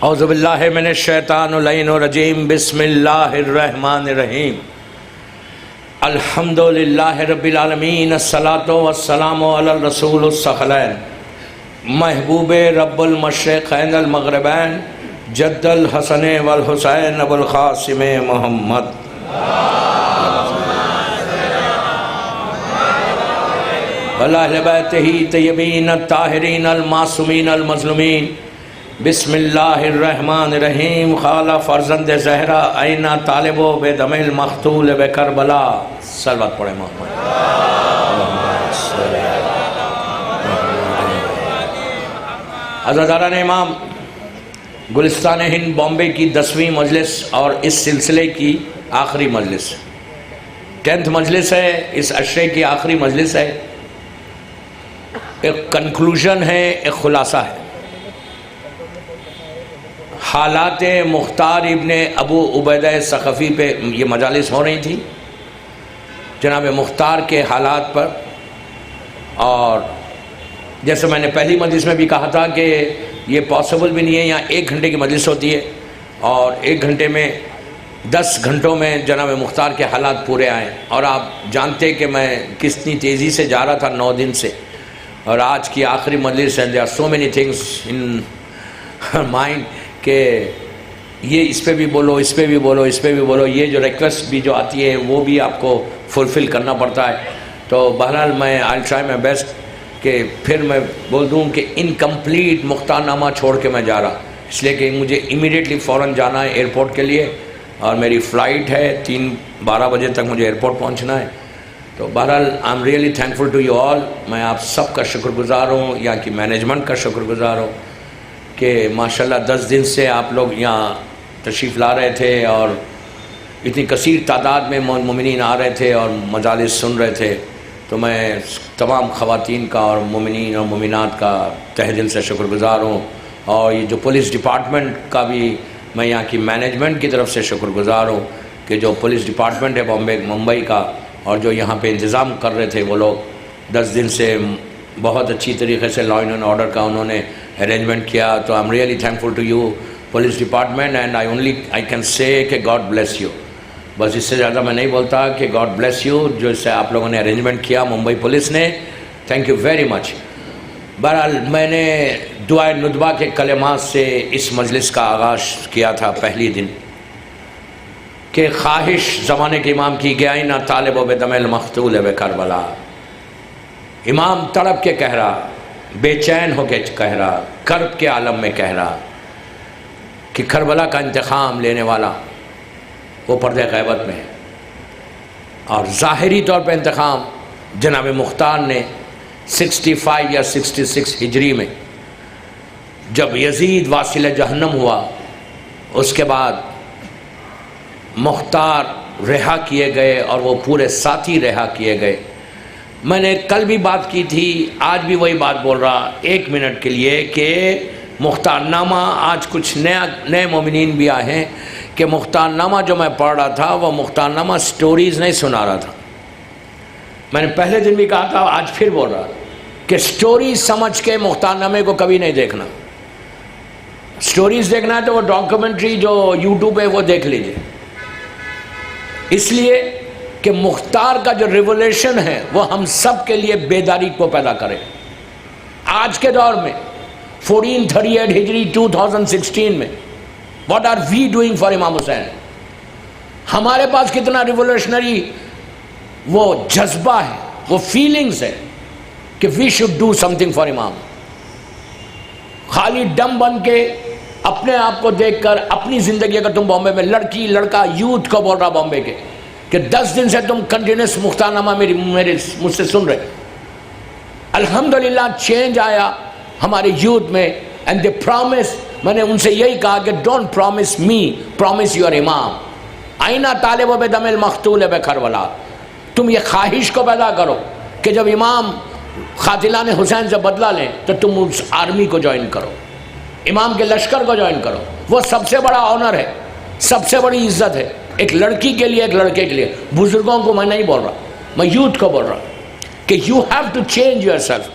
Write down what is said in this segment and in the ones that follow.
اعوذ باللہ من الشیطان اللعین الرجیم بسم اللہ الرحمن الرحیم الحمدللہ رب العالمین الصلاۃ والسلام علی الرسول الثقلین محبوب رب المشرقین المغربین جد الحسن والحسین ابو القاسم محمد وعلی بیتہ طیبین الطاہرین المعصومین المظلومین بسم اللہ الرحمن الرحیم خال فرزند زہرا اینا طالب و بے دم المقتول بے کربلا صلوات پڑھیں محمد عزاداران امام، گلستان ہند بامبے کی 10ویں مجلس اور اس سلسلے کی آخری مجلس 10th مجلس ہے، اس عشرے کی آخری مجلس ہے، ایک کنکلوژن ہے، ایک خلاصہ ہے۔ حالات مختار ابن ابو عبیدہ ثقفی پہ یہ مجالس ہو رہی تھی، جناب مختار کے حالات پر، اور جیسے میں نے پہلی مجلس میں بھی کہا تھا کہ یہ پاسبل بھی نہیں ہے، یہاں 1 گھنٹے کی مجلس ہوتی ہے اور 1 گھنٹے میں 10 گھنٹوں میں جناب مختار کے حالات پورے آئیں، اور آپ جانتے کہ میں کتنی تیزی سے جا رہا تھا 9 دن سے، اور آج کی آخری مجلس ہے۔ there are so many things in mind کہ یہ اس پہ بھی بولو، اس پہ بھی بولو، اس پہ بھی بولو، یہ جو ریکویسٹ بھی جو آتی ہے وہ بھی آپ کو فلفل کرنا پڑتا ہے۔ تو بہرحال میں I'll try my best کہ پھر میں بول دوں کہ انکمپلیٹ مختار نامہ چھوڑ کے میں جا رہا، اس لیے کہ مجھے امیڈیٹلی فوراً جانا ہے ایئرپورٹ کے لیے، اور میری فلائٹ ہے 3:12 بجے تک مجھے ایئرپورٹ پہنچنا ہے۔ تو بہرحال I'm really thankful to you all، میں آپ سب کا شکر گزار ہوں، یہاں کی مینجمنٹ کا شکر گزار ہوں کہ ماشاءاللہ 10 دن سے آپ لوگ یہاں تشریف لا رہے تھے اور اتنی کثیر تعداد میں مومنین آ رہے تھے اور مجالس سن رہے تھے۔ تو میں تمام خواتین کا اور مومنین اور مومنات کا تہ دل سے شکر گزار ہوں، اور یہ جو پولیس ڈپارٹمنٹ کا بھی میں یہاں کی مینجمنٹ کی طرف سے شکر گزار ہوں کہ جو پولیس ڈپارٹمنٹ ہے ممبئی کا، اور جو یہاں پہ انتظام کر رہے تھے وہ لوگ 10 دن سے بہت اچھی طریقے سے لا اینڈ آرڈر کا انہوں نے ارینجمنٹ کیا۔ تو I'm really thankful to you police department, and I can say کہ God bless you۔ بس اس سے زیادہ میں نہیں بولتا کہ God bless you، جو اس سے آپ لوگوں نے ارینجمنٹ کیا ممبئی پولیس نے، تھینک یو ویری مچ۔ بہرحال میں نے دعائے ندبہ کے کلمات سے اس مجلس کا آغاز کیا تھا پہلی دن کہ خواہش زمانے کے امام کی گیا نہ طالب و بدم المقتول بے کربلا، امام تڑپ کے کہہ رہا، بے چین ہو کے کہہ رہا، کرب کے عالم میں کہہ رہا کہ کربلا کا انتقام لینے والا وہ پردہ غیبت میں ہے، اور ظاہری طور پہ انتقام جناب مختار نے 65 یا 66 ہجری میں جب یزید واصل جہنم ہوا، اس کے بعد مختار رہا کیے گئے اور وہ پورے ساتھی رہا کیے گئے۔ میں نے کل بھی بات کی تھی، آج بھی وہی بات بول رہا 1 منٹ کے لیے کہ مختار نامہ، آج کچھ نئے مومنین بھی آئے ہیں کہ مختار نامہ جو میں پڑھ رہا تھا وہ مختار نامہ سٹوریز نہیں سنا رہا تھا۔ میں نے پہلے دن بھی کہا تھا، آج پھر بول رہا کہ سٹوریز سمجھ کے مختار نامے کو کبھی نہیں دیکھنا۔ سٹوریز دیکھنا ہے تو وہ ڈاکیومنٹری جو یوٹیوب ہے وہ دیکھ لیجئے، اس لیے کہ مختار کا جو ریولیشن ہے وہ ہم سب کے لیے بیداری کو پیدا کرے۔ آج کے دور میں 1438 ہجری 2016 میں what are we doing for امام حسین؟ ہمارے پاس کتنا ریولیشنری وہ جذبہ ہے، وہ فیلنگز ہے کہ we should do something for امام۔ خالی ڈم بن کے اپنے آپ کو دیکھ کر اپنی زندگی، اگر تم بامبے میں لڑکی لڑکا یوتھ کو بول رہا بامبے کے کہ 10 دن سے تم کنٹینیوس مختار نامہ مجھ سے سن رہے، الحمدللہ چینج آیا ہمارے یوتھ میں، اینڈ دے پرامس، میں نے ان سے یہی کہا کہ don't promise me, promise your امام، آئینہ طالب و بدم المقتول بے کربلا۔ تم یہ خواہش کو پیدا کرو کہ جب امام قاتلان حسین سے بدلہ لیں تو تم اس آرمی کو جوائن کرو، امام کے لشکر کو جوائن کرو۔ وہ سب سے بڑا آنر ہے، سب سے بڑی عزت ہے، ایک لڑکی کے لیے، ایک لڑکے کے لیے۔ بزرگوں کو میں نہیں بول رہا، میں یوتھ کو بول رہا کہ you have to change yourself,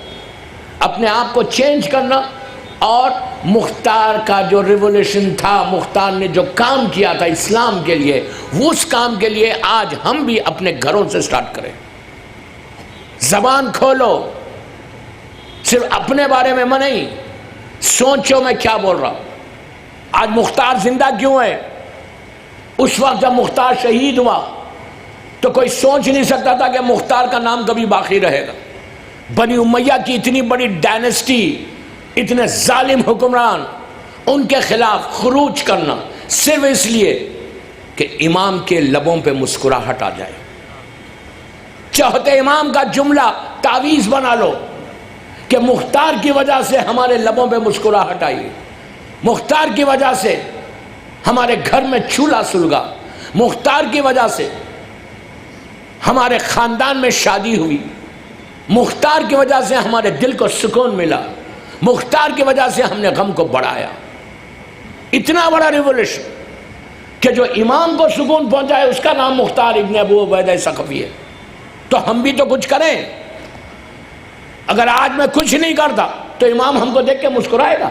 اپنے آپ کو چینج کرنا اور مختار کا جو ریولیوشن تھا، مختار نے جو کام کیا تھا اسلام کے لیے، اس کام کے لیے آج ہم بھی اپنے گھروں سے سٹارٹ کریں. زبان کھولو، صرف اپنے بارے میں نہیں، سوچو میں کیا بول رہا ہوں. آج مختار زندہ کیوں ہے؟ اس وقت جب مختار شہید ہوا تو کوئی سوچ نہیں سکتا تھا کہ مختار کا نام کبھی باقی رہے گا. بنی امیہ کی اتنی بڑی ڈائنسٹی، اتنے ظالم حکمران، ان کے خلاف خروج کرنا صرف اس لیے کہ امام کے لبوں پہ مسکراہٹ آ جائے. چوتھے امام کا جملہ تعویذ بنا لو کہ مختار کی وجہ سے ہمارے لبوں پہ مسکراہٹ آئی، مختار کی وجہ سے ہمارے گھر میں چولہا سلگا، مختار کی وجہ سے ہمارے خاندان میں شادی ہوئی، مختار کی وجہ سے ہمارے دل کو سکون ملا، مختار کی وجہ سے ہم نے غم کو بڑھایا. اتنا بڑا ریولیوشن کہ جو امام کو سکون پہنچائے اس کا نام مختار ابن ابو عبیدہ ثقفی ہے. تو ہم بھی تو کچھ کریں. اگر آج میں کچھ نہیں کرتا تو امام ہم کو دیکھ کے مسکرائے گا.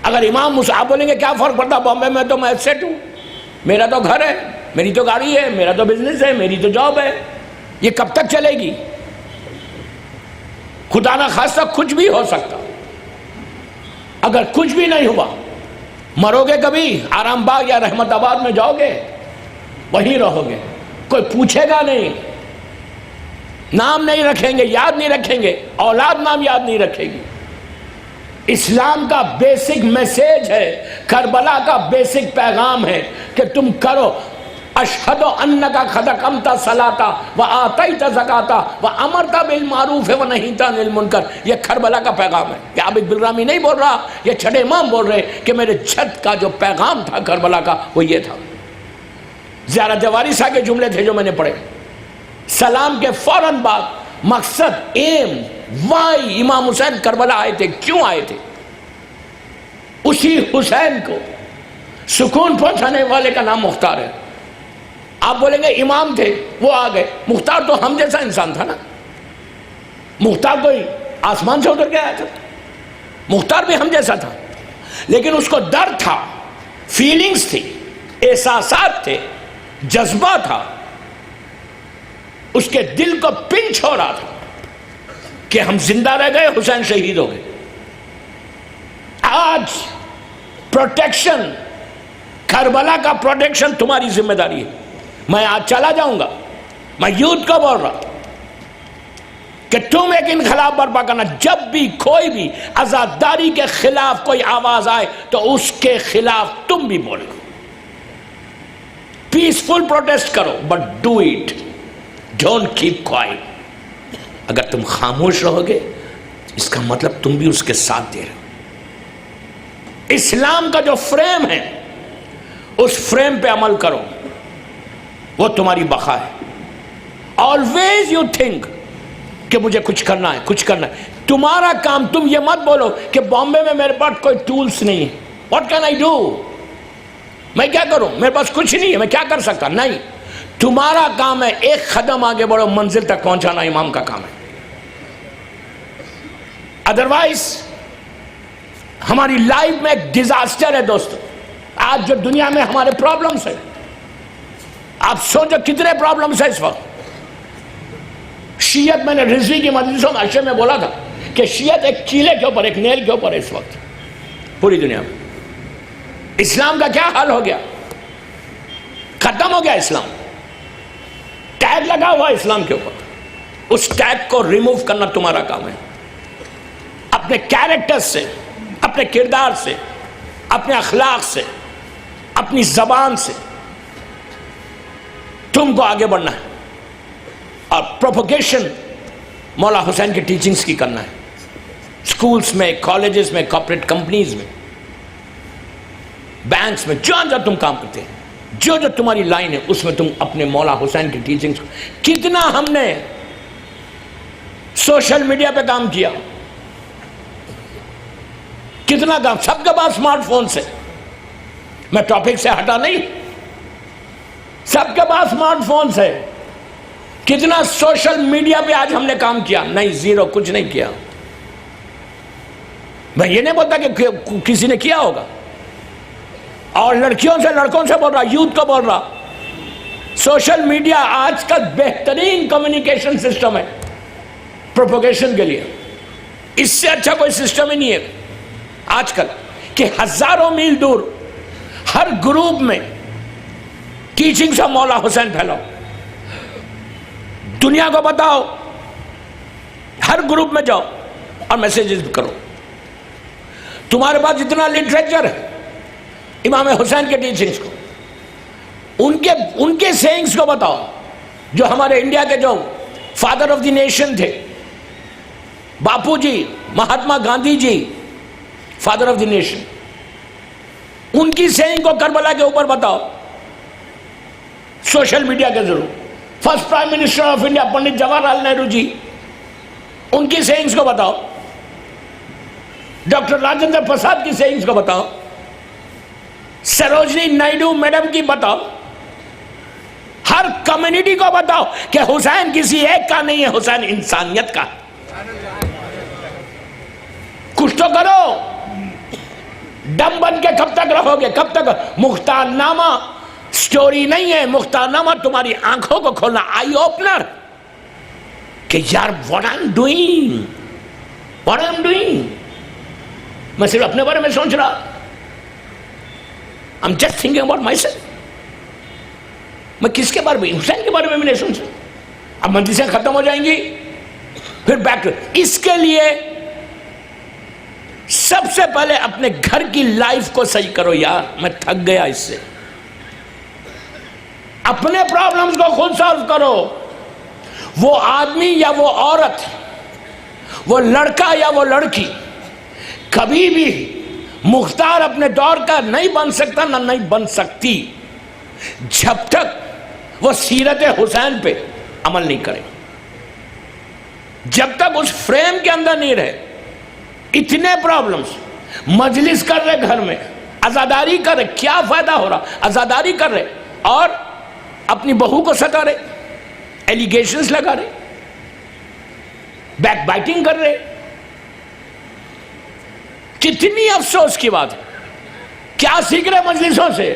اگر امام آپ بولیں گے کیا فرق پڑتا، بامبے میں تو میں سیٹ ہوں، میرا تو گھر ہے، میری تو گاڑی ہے، میرا تو بزنس ہے، میری تو جاب ہے. یہ کب تک چلے گی؟ خدا نہ خواستہ کچھ بھی ہو سکتا. اگر کچھ بھی نہیں ہوا، مرو گے کبھی آرام باغ یا رحمت آباد میں جاؤ گے، وہیں رہو گے، کوئی پوچھے گا نہیں، نام نہیں رکھیں گے، یاد نہیں رکھیں گے، اولاد نام یاد نہیں رکھے گی. اسلام کا بیسک میسیج ہے، کربلا کا بیسک پیغام ہے کہ تم کرو اشہد انک قد اقمت الصلاۃ وآتیت الزکاۃ وامرت بالمعروف ونہیت عن المنکر. یہ کربلا کا پیغام ہے. کہ عابد بالرامی نہیں بول رہا، یہ چھٹے امام بول رہے کہ میرے چھت کا جو پیغام تھا کربلا کا وہ یہ تھا. زیارہ جواری صاحب کے جملے تھے جو میں نے پڑھے. سلام کے فوراً بعد مقصد، ایم، وائی امام حسین کربلا آئے تھے. کیوں آئے تھے؟ اسی حسین کو سکون پہنچانے والے کا نام مختار ہے. آپ بولیں گے امام تھے وہ آ گئے، مختار تو ہم جیسا انسان تھا نا. مختار کوئی آسمان سے اتر کے آیا تھا؟ مختار بھی ہم جیسا تھا، لیکن اس کو ڈر تھا، فیلنگز تھی، احساسات تھے، جذبہ تھا. اس کے دل کو پنچ ہو رہا تھا کہ ہم زندہ رہ گئے، حسین شہید ہو گئے. آج پروٹیکشن، کربلا کا پروٹیکشن تمہاری ذمہ داری ہے. میں آج چلا جاؤں گا، میں یوتھ کو بول رہا کہ تم ایک انقلاب برپا کرنا. جب بھی کوئی بھی آزاداری کے خلاف کوئی آواز آئے تو اس کے خلاف تم بھی بولو. پیسفل پروٹیسٹ کرو، but do it, don't keep quiet. اگر تم خاموش رہو گے اس کا مطلب تم بھی اس کے ساتھ دے رہے ہو. اسلام کا جو فریم ہے اس فریم پہ عمل کرو، وہ تمہاری بقا ہے. آلویز یو تھنک کہ مجھے کچھ کرنا ہے، کچھ کرنا ہے. تمہارا کام، تم یہ مت بولو کہ بامبے میں میرے پاس کوئی ٹولز نہیں ہے، واٹ کین آئی ڈو، میں کیا کروں، میرے پاس کچھ نہیں ہے، میں کیا کر سکتا. نہیں، تمہارا کام ہے ایک قدم آگے بڑھو، منزل تک پہنچانا امام کا کام ہے. ادروائز ہماری لائف میں ایک ڈیزاسٹر ہے دوستو. آج جو دنیا میں ہمارے پرابلمز ہیں، آپ سوچو کتنے پرابلمز ہیں اس وقت. شیعت، میں نے رضوی کی مجلسوں میں عشرے میں بولا تھا کہ شیعت ایک چیلے کے اوپر، ایک نیل کے اوپر ہے اس وقت پوری دنیا میں. اسلام کا کیا حال ہو گیا؟ ختم ہو گیا اسلام. ٹیگ لگا ہوا اسلام کے اوپر، اس ٹیگ کو ریموو کرنا تمہارا کام ہے. اپنے کیریکٹر سے، اپنے کردار سے، اپنے اخلاق سے، اپنی زبان سے تم کو آگے بڑھنا ہے. اور پروپیگیشن مولا حسین کی ٹیچنگز کی کرنا ہے. اسکولز میں، کالجز میں، کارپوریٹ کمپنیز میں، بینکس میں، جہاں تم کام کرتے ہیں، جو تمہاری لائن ہے اس میں تم اپنے مولا حسین کی ٹیچنگز. کتنا ہم نے سوشل میڈیا پہ کام کیا، کتنا کام. سب کے پاس اسمارٹ فون سے، میں ٹاپک سے ہٹا نہیں، سب کے پاس اسمارٹ فون سے. کتنا سوشل میڈیا پہ آج ہم نے کام کیا؟ نہیں، زیرو، کچھ نہیں کیا. میں یہ نہیں بولتا کہ کسی نے کیا ہوگا، اور لڑکیوں سے لڑکوں سے بول رہا، یوتھ کو بول رہا، سوشل میڈیا آج کا بہترین کمیونیکیشن سسٹم ہے پروپوگیشن کے لیے، اس سے اچھا کوئی سسٹم ہی نہیں ہے آج کل، کہ ہزاروں میل دور ہر گروپ میں ٹیچنگز آف مولا حسین پھیلاؤ، دنیا کو بتاؤ، ہر گروپ میں جاؤ اور میسیجز کرو. تمہارے پاس جتنا لٹریچر ہے امام حسین کے ٹیچنگز کو، ان کے سینگز کو بتاؤ، جو ہمارے انڈیا کے جو فادر آف دی نیشن تھے، باپو جی، مہاتما گاندھی جی، فادر آف دی نیشن، ان کی سینگ کو کربلا کے اوپر بتاؤ سوشل میڈیا کے ضرور. First prime minister of India Pandit Jawahar Lal Nehru جی، ان کی سینگز کو بتاؤ، ڈاکٹر راجندر پرساد کی سینگز کو بتاؤ، سروجنی نائیڈو میڈم کی بتاؤ، ہر کمیونٹی کو بتاؤ کہ حسین کسی ایک کا نہیں ہے، حسین انسانیت کا. کچھ تو کرو، ڈم بن کے کب تک رہو گے؟ کب تک؟ مختار نامہ سٹوری نہیں ہے، مختار نامہ تمہاری آنکھوں کو کھولنا، آئی اوپنر، کہ یار what I'm doing. میں صرف اپنے بارے میں سوچ رہا، I'm just thinking about myself. میں کس کے بارے میں؟ حسین کے بارے میں نہیں سوچ رہا. اب مجلسیں ختم ہو جائیں گی، پھر بیک. اس کے لیے سب سے پہلے اپنے گھر کی لائف کو صحیح کرو. یار میں تھک گیا اس سے. اپنے پرابلمز کو خود سالو کرو. وہ آدمی یا وہ عورت، وہ لڑکا یا وہ لڑکی کبھی بھی مختار اپنے دور کا نہیں بن سکتا، نہ نہیں بن سکتی، جب تک وہ سیرت حسین پہ عمل نہیں کرے، جب تک اس فریم کے اندر نہیں رہے. اتنے پرابلمز، مجلس کر رہے گھر میں، عزاداری کر رہے، کیا فائدہ ہو رہا؟ عزاداری کر رہے اور اپنی بہو کو ستا رہے، ایلیگیشنز لگا رہے، بیک بائٹنگ کر رہے. کتنی افسوس کی بات ہے. کیا سیکھ رہے مجلسوں سے؟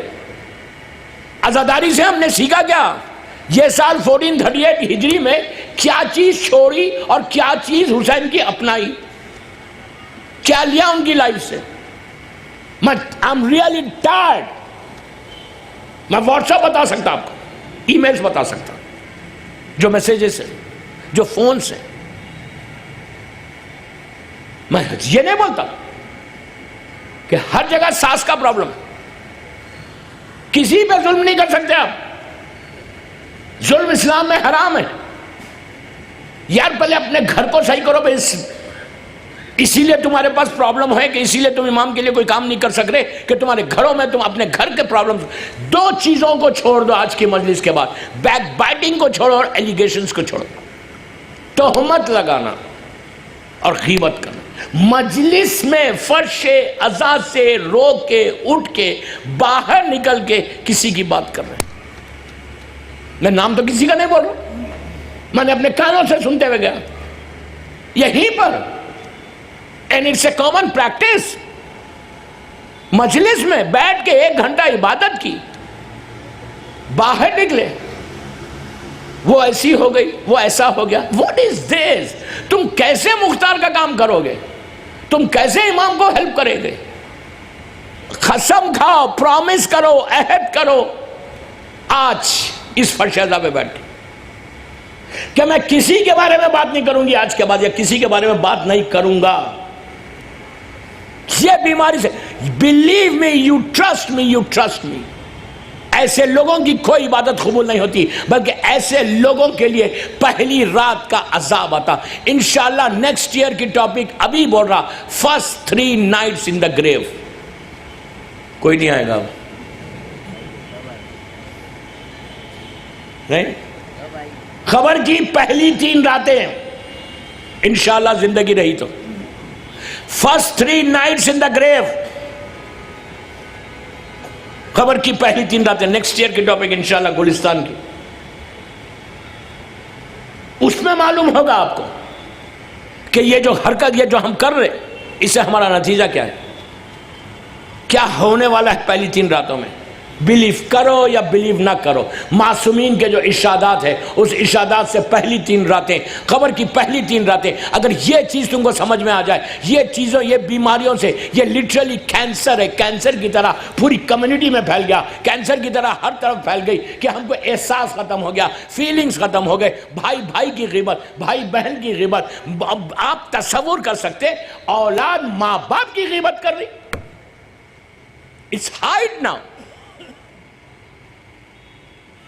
عزاداری سے ہم نے سیکھا کیا؟ یہ سال 1438 ہجری میں کیا چیز چھوڑی اور کیا چیز حسین کی اپنائی، کیا لیا ان کی لائف سے؟ I'm really tired. میں واٹس ایپ بتا سکتا آپ کو، ای میلز بتا سکتا، جو میسیجز ہیں، جو فونز ہیں. میں یہ نہیں بولتا کہ ہر جگہ ساس کا پرابلم، کسی پہ ظلم نہیں کر سکتے آپ. ظلم اسلام میں حرام ہے. یار پہلے اپنے گھر کو صحیح کرو. اسی لیے تمہارے پاس پرابلم ہے، کہ اسی لیے تم امام کے لیے کوئی کام نہیں کر سک رہے، کہ تمہارے گھروں میں تم اپنے گھر کے پرابلم. دو چیزوں کو چھوڑ دو آج کی مجلس کے بعد، بیک بائٹنگ کو چھوڑو اور ایلیگیشنز کو چھوڑو. تہمت لگانا اور غیبت کرنا. مجلس میں فرش عزا سے رو کے اٹھ کے باہر نکل کے کسی کی بات کر رہے ہیں. میں نام تو کسی کا نہیں بول رہا، میں نے اپنے کانوں سے سنتے ہوئے گیا یہیں پر. And it's a common practice. مجلس میں بیٹھ کے 1 گھنٹہ عبادت کی، باہر نکلے، وہ ایسی ہو گئی، وہ ایسا ہو گیا. What is this? تم کیسے مختار کا کام کرو گے؟ تم کیسے امام کو ہیلپ کرے گے؟ قسم کھاؤ، پرومس کرو، عہد کرو آج اس فرش عزا پہ بیٹھ کہ میں کسی کے بارے میں بات نہیں کروں گی آج کے بعد، یا کسی کے بارے میں بات نہیں کروں گا. یہ بیماری سے believe me, you trust me. ایسے لوگوں کی کوئی عبادت قبول نہیں ہوتی، بلکہ ایسے لوگوں کے لیے پہلی رات کا عذاب آتا. انشاءاللہ نیکسٹ ایئر کی ٹاپک ابھی بول رہا، first 3 nights in the grave. کوئی نہیں آئے گا نہیں. خبر کی پہلی 3 راتیں انشاءاللہ زندگی رہی تو، first 3 nights in the grave. خبر کی پہلی 3 راتیں نیکسٹ ایئر کی ٹاپک انشاءاللہ گلستان کی. اس میں معلوم ہوگا آپ کو کہ یہ جو حرکت، یہ جو ہم کر رہے، اس سے ہمارا نتیجہ کیا ہے؟ کیا ہونے والا ہے پہلی 3 راتوں میں؟ بلیو کرو یا بلیو نہ کرو، معصومین کے جو ارشادات ہیں اس ارشادات سے پہلی 3 راتیں، قبر کی پہلی 3 راتیں، اگر یہ چیز تم کو سمجھ میں آ جائے، یہ چیزوں، یہ بیماریوں سے، یہ لٹرلی کینسر ہے، کینسر کی طرح پوری کمیونٹی میں پھیل گیا، کینسر کی طرح ہر طرف پھیل گئی کہ ہم کو احساس ختم ہو گیا، فیلنگز ختم ہو گئے، بھائی بھائی کی غیبت، بھائی بہن کی غیبت۔ آپ تصور کر سکتے اولاد ماں باپ کی غیبت کر رہی؟ It's hide now.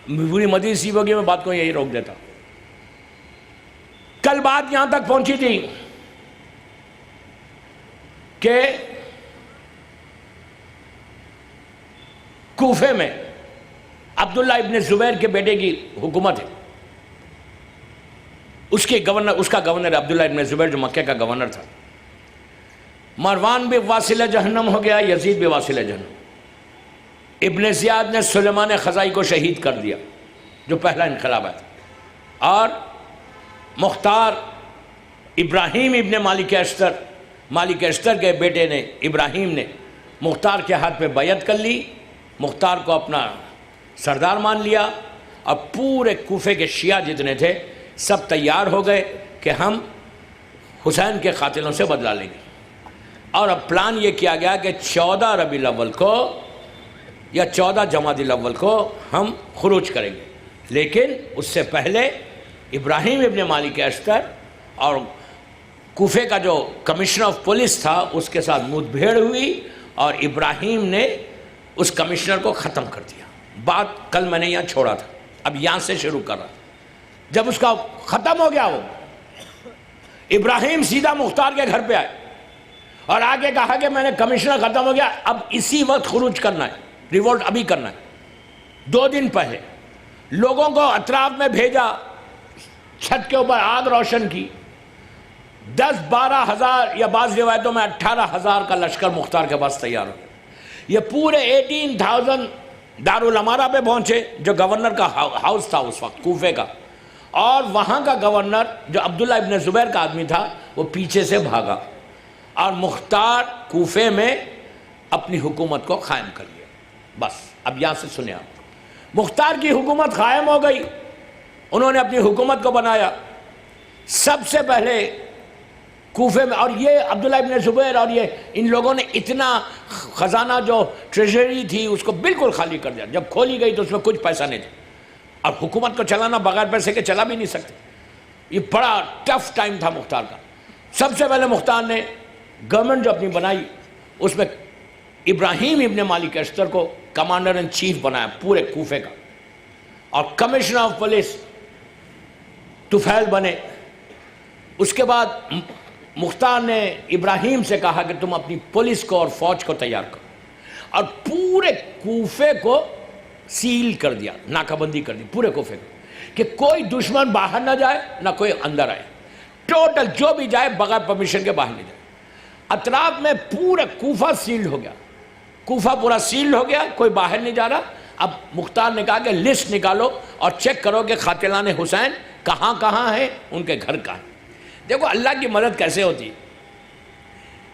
پوری مدینہ سیبوں کی میں بات کو یہی روک دیتا۔ کل بات یہاں تک پہنچی تھی کہ کوفے میں عبداللہ ابن زبیر کے بیٹے کی حکومت ہے، اس کا گورنر عبداللہ ابن زبیر جو مکہ کا گورنر تھا۔ مروان بھی واصل جہنم ہو گیا، یزید بھی واصل جہنم۔ ابن زیاد نے سلیمان خزائی کو شہید کر دیا جو پہلا انقلاب تھا، اور مختار ابراہیم ابن مالک اشتر کے بیٹے نے، ابراہیم نے مختار کے ہاتھ پہ بیعت کر لی، مختار کو اپنا سردار مان لیا، اور پورے کوفے کے شیعہ جتنے تھے سب تیار ہو گئے کہ ہم حسین کے قاتلوں سے بدلہ لیں گے۔ اور اب پلان یہ کیا گیا کہ 14 ربیع الاول کو یا 14 جمادی الاول کو ہم خروج کریں گے، لیکن اس سے پہلے ابراہیم ابن مالک اشتر اور کوفے کا جو کمشنر آف پولیس تھا اس کے ساتھ مد بھیڑ ہوئی، اور ابراہیم نے اس کمشنر کو ختم کر دیا۔ بات کل میں نے یہاں چھوڑا تھا، اب یہاں سے شروع کر رہا۔ جب اس کا ختم ہو گیا، وہ ابراہیم سیدھا مختار کے گھر پہ آئے اور آگے کہا کہ میں نے کمشنر ختم ہو گیا، اب اسی وقت خروج کرنا ہے، ریولٹ ابھی کرنا ہے۔ 2 دن پہلے لوگوں کو اطراف میں بھیجا، چھت کے اوپر آگ روشن کی، 10-12 ہزار یا بعض روایتوں میں 18 ہزار کا لشکر مختار کے پاس تیار ہو۔ یہ پورے 18,000 دارالامارہ پہ پہنچے جو گورنر کا ہاؤس تھا اس وقت کوفے کا، اور وہاں کا گورنر جو عبداللہ ابن زبیر کا آدمی تھا وہ پیچھے سے بھاگا، اور مختار کوفے میں اپنی حکومت کو قائم کر لیا۔ بس اب یہاں سے سنیں آپ، مختار کی حکومت قائم ہو گئی، انہوں نے اپنی حکومت کو بنایا۔ سب سے پہلے کوفے میں، اور یہ عبداللہ ابن زبیر اور یہ ان لوگوں نے اتنا خزانہ جو ٹریجری تھی اس کو بالکل خالی کر دیا، جب کھولی گئی تو اس میں کچھ پیسہ نہیں تھا، اور حکومت کو چلانا بغیر پیسے کے چلا بھی نہیں سکتے۔ یہ بڑا ٹف ٹائم تھا مختار کا۔ سب سے پہلے مختار نے گورنمنٹ جو اپنی بنائی اس میں ابراہیم ابن مالک اشتر کو کمانڈر ان چیف بنایا پورے کوفے کا، اور کمشنر آف پولیس طفیل بنے۔ اس کے بعد مختار نے ابراہیم سے کہا کہ تم اپنی پولیس کو اور فوج کو تیار کرو، اور پورے کوفے کو سیل کر دیا، ناکہ بندی کر دی پورے کوفے کو، کہ کوئی دشمن باہر نہ جائے نہ کوئی اندر آئے، ٹوٹل جو بھی جائے بغیر پرمیشن کے باہر نہیں جائے۔ اطراف میں پورا کوفہ سیلڈ ہو گیا، کوفہ پورا سیلڈ ہو گیا، کوئی باہر نہیں جا رہا۔ اب مختار نے کہا کہ لسٹ نکالو اور چیک کرو کہ قاتلان حسین کہاں کہاں ہیں، ان کے گھر کہاں ہیں۔ دیکھو اللہ کی مدد کیسے ہوتی ہے۔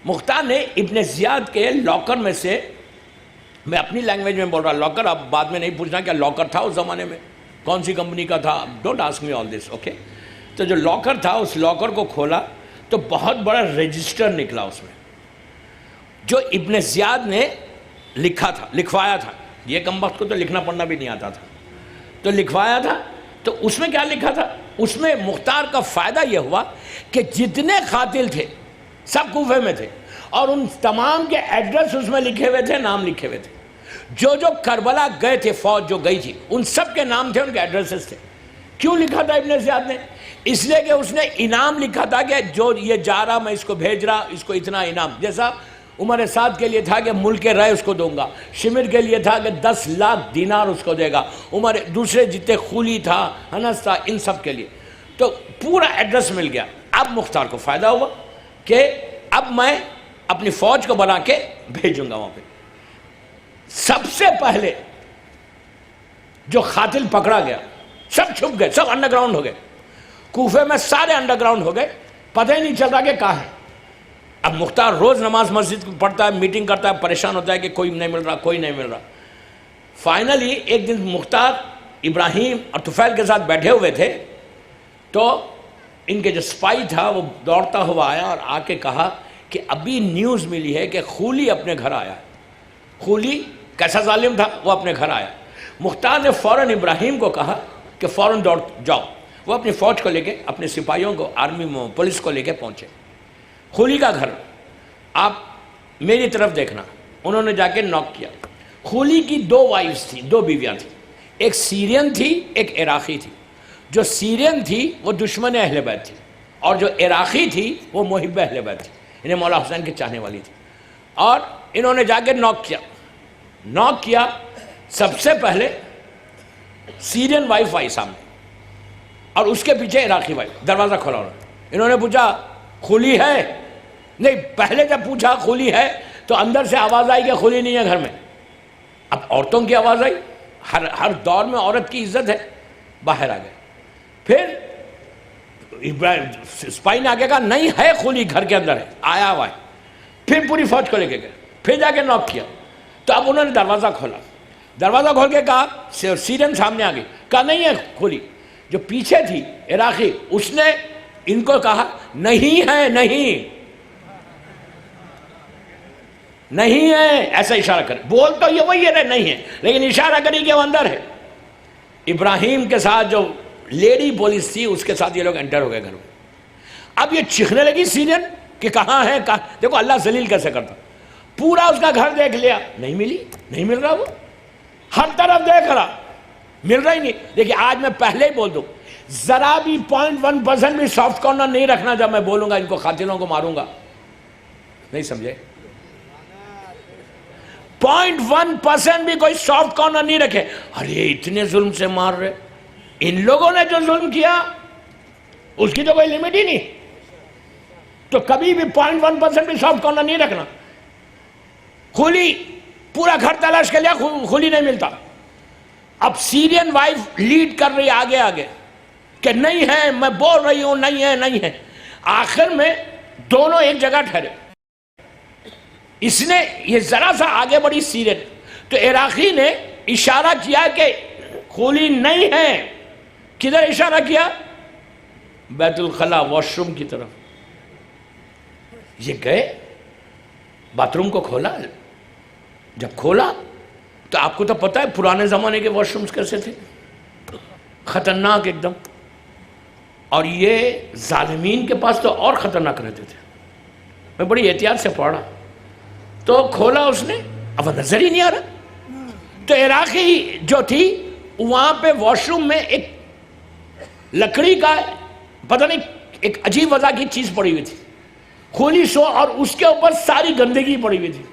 مختار نے ابن زیاد کے لاکر میں سے، میں اپنی لینگویج میں بول رہا لاکر، اب بعد میں نہیں پوچھنا کیا لاکر تھا اس زمانے میں، کون سی کمپنی کا تھا، don't ask me all this, okay. تو جو لاکر تھا اس لاکر کو کھولا تو بہت بڑا رجسٹر نکلا اس میں، جو ابن زیاد نے لکھا تھا، لکھوایا تھا۔ یہ کم وقت کو تو لکھنا پڑھنا بھی نہیں آتا تھا، تو لکھوایا تھا۔ تو اس میں کیا لکھا تھا؟ اس میں مختار کا فائدہ یہ ہوا کہ جتنے قاتل تھے سب کوفے میں تھے، اور ان تمام کے ایڈریس اس میں لکھے ہوئے تھے، نام لکھے ہوئے تھے۔ جو جو کربلا گئے تھے، فوج جو گئی تھی، ان سب کے نام تھے، ان کے ایڈریسز تھے۔ کیوں لکھا تھا ابن زیاد نے؟ اس لیے کہ اس نے انعام لکھا تھا کہ جو یہ جا رہا میں اس کو بھیج رہا، اس کو اتنا انعام، جیسا عمر سعد کے لیے تھا کہ ملک رائے اس کو دوں گا، شمر کے لیے تھا کہ 10 لاکھ دینار اس کو دے گا، عمر دوسرے جتنے خولی تھا، ہنس تھا، ان سب کے لیے۔ تو پورا ایڈریس مل گیا۔ اب مختار کو فائدہ ہوا کہ اب میں اپنی فوج کو بنا کے بھیجوں گا وہاں پہ۔ سب سے پہلے جو قاتل پکڑا گیا، سب چھپ گئے، سب انڈر گراؤنڈ ہو گئے، کوفے میں سارے انڈر گراؤنڈ ہو گئے، پتہ ہی نہیں چل رہا کہ کہاں ہے۔ اب مختار روز نماز مسجد پڑھتا ہے، میٹنگ کرتا ہے، پریشان ہوتا ہے کہ کوئی نہیں مل رہا، کوئی نہیں مل رہا۔ فائنلی ایک دن مختار ابراہیم اور طفیل کے ساتھ بیٹھے ہوئے تھے، تو ان کے جو سپائی تھا وہ دوڑتا ہوا آیا اور آ کے کہا کہ ابھی نیوز ملی ہے کہ خولی اپنے گھر آیا ہے۔ خولی کیسا ظالم تھا، وہ اپنے گھر آیا۔ مختار نے فوراً ابراہیم کو کہا کہ فوراً دوڑ جاؤ۔ وہ اپنی فوج کو لے کے، اپنے سپاہیوں کو، آرمی پولیس کو لے کے پہنچے۔ خولی کا گھر، آپ میری طرف دیکھنا۔ انہوں نے جا کے نوک کیا۔ خولی کی 2 وائفز تھیں، 2 بیویاں تھیں، ایک سیرین تھی، ایک عراقی تھی۔ جو سیرین تھی وہ دشمن اہل بیت تھی، اور جو عراقی تھی وہ محب اہل بیت تھی، انہیں مولا حسین کے چاہنے والی تھی۔ اور انہوں نے جا کے نوک کیا۔ سب سے پہلے سیرین وائف آئی سامنے، اور اس کے پیچھے عراقی وائف۔ دروازہ کھولا انہوں نے پوچھا خولی ہے؟ نہیں، پہلے جب پوچھا خولی ہے تو اندر سے آواز آئی کہ خولی نہیں ہے گھر میں۔ اب عورتوں کی آواز آئی، ہر دور میں عورت کی عزت ہے، باہر آ گئے۔ پھر سپاہی نے آگے کہا نہیں ہے، خولی گھر کے اندر ہے، آیا ہوا ہے۔ پھر پوری فوج کو لے کے گئے، پھر جا کے نوک کیا، تو اب انہوں نے دروازہ کھولا۔ دروازہ کھول کے کہا، سیرین سامنے آ گئی، کہا نہیں ہے خولی۔ جو پیچھے تھی عراقی، اس نے ان کو کہا نہیں ہے، نہیں ہے، ایسا اشارہ کرے۔ بول تو یہ وہی ہے، نہیں ہے، لیکن اشارہ کری کہ وہ اندر ہے۔ ابراہیم کے ساتھ جو لیڈی پولیس تھی، اس کے ساتھ یہ لوگ انٹر ہو گئے گھر میں۔ اب یہ چیخنے لگی سیرین کہ کہاں ہے، دیکھو اللہ ذلیل کیسے کرتا۔ پورا اس کا گھر دیکھ لیا، نہیں ملی، نہیں مل رہا، وہ ہر طرف دیکھ رہا، مل رہا ہی نہیں۔ دیکھیے آج میں پہلے ہی بول دوں، ذرا بھی 0.1% بھی سافٹ کارنر نہیں رکھنا جب میں بولوں گا ان کو قاتلوں کو ماروں گا، نہیں سمجھے؟ 0.1% بھی کوئی سافٹ کارنر نہیں رکھے۔ ارے اتنے ظلم سے مار رہے، ان لوگوں نے جو ظلم کیا اس کی تو کوئی لمٹ ہی نہیں، تو کبھی بھی 0.1% بھی سافٹ کارنر نہیں رکھنا۔ خولی پورا گھر تلاش کر لیا، خولی نہیں ملتا۔ اب سیرین وائف لیڈ کر رہی آگے کہ نہیں ہے، میں بول رہی ہوں نہیں ہے۔ آخر میں دونوں ایک جگہ ٹھہرے۔ اس نے یہ ذرا سا آگے بڑھی سیرین، تو عراقی نے اشارہ کیا کہ خولی نہیں ہے۔ کدھر اشارہ کیا؟ بیت الخلا، واش روم کی طرف۔ یہ گئے، باتھ روم کو کھولا۔ جب کھولا تو آپ کو تو پتہ ہے پرانے زمانے کے واش رومز کیسے تھے، خطرناک ایک دم، اور یہ ظالمین کے پاس تو اور خطرناک رہتے تھے۔ میں بڑی احتیاط سے پڑھا، تو کھولا اس نے، اب نظر ہی نہیں آ رہا۔ تو عراقی جو تھی وہاں پہ واش روم میں ایک لکڑی کا پتہ نہیں ایک عجیب وضع کی چیز پڑی ہوئی تھی، خولی سو، اور اس کے اوپر ساری گندگی پڑی ہوئی تھی۔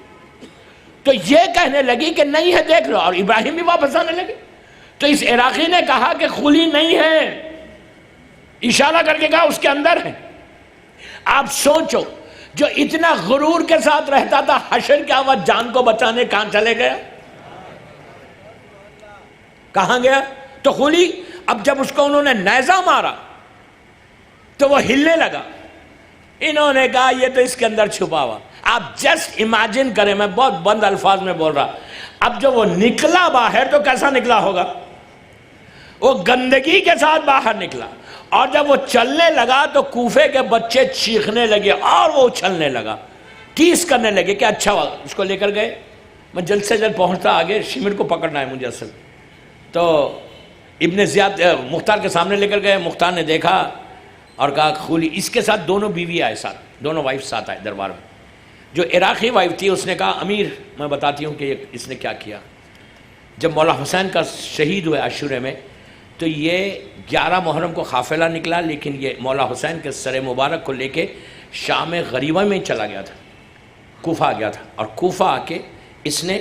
تو یہ کہنے لگی کہ نہیں ہے، دیکھ لو، اور ابراہیم بھی واپس آنے لگے۔ تو اس عراقی نے کہا کہ خولی نہیں ہے، اشارہ کر کے کہا اس کے اندر ہے۔ آپ سوچو، جو اتنا غرور کے ساتھ رہتا تھا، حشر کے وقت جان کو بچانے کہاں چلے گیا، کہاں گیا؟ تو خولی، اب جب اس کو انہوں نے نیزہ مارا تو وہ ہلنے لگا۔ انہوں نے کہا یہ تو اس کے اندر چھپا ہوا۔ آپ جسٹ امیجن کریں، میں بہت بند الفاظ میں بول رہا، اب جو وہ نکلا باہر تو کیسا نکلا ہوگا؟ وہ گندگی کے ساتھ باہر نکلا، اور جب وہ چلنے لگا تو کوفے کے بچے چیخنے لگے اور وہ اچھلنے لگا، ٹیس کرنے لگے کہ اچھا ہوا۔ اس کو لے کر گئے، میں جلد سے جلد پہنچتا آگے، شمر کو پکڑنا ہے مجھے اصل، تو ابن زیاد مختار کے سامنے لے کر گئے۔ مختار نے دیکھا اور کہا خولی، اس کے ساتھ دونوں بیوی آئے ساتھ، دونوں وائف ساتھ آئے دربار میں۔ جو عراقی وائف تھی اس نے کہا امیر میں بتاتی ہوں کہ اس نے کیا کیا۔ جب مولا حسین کا شہید ہوئے عاشورے میں، تو یہ 11 محرم کو قافلہ نکلا، لیکن یہ مولا حسین کے سر مبارک کو لے کے شام غریبہ میں چلا گیا تھا، کوفہ آ گیا تھا، اور کوفہ آ کے اس نے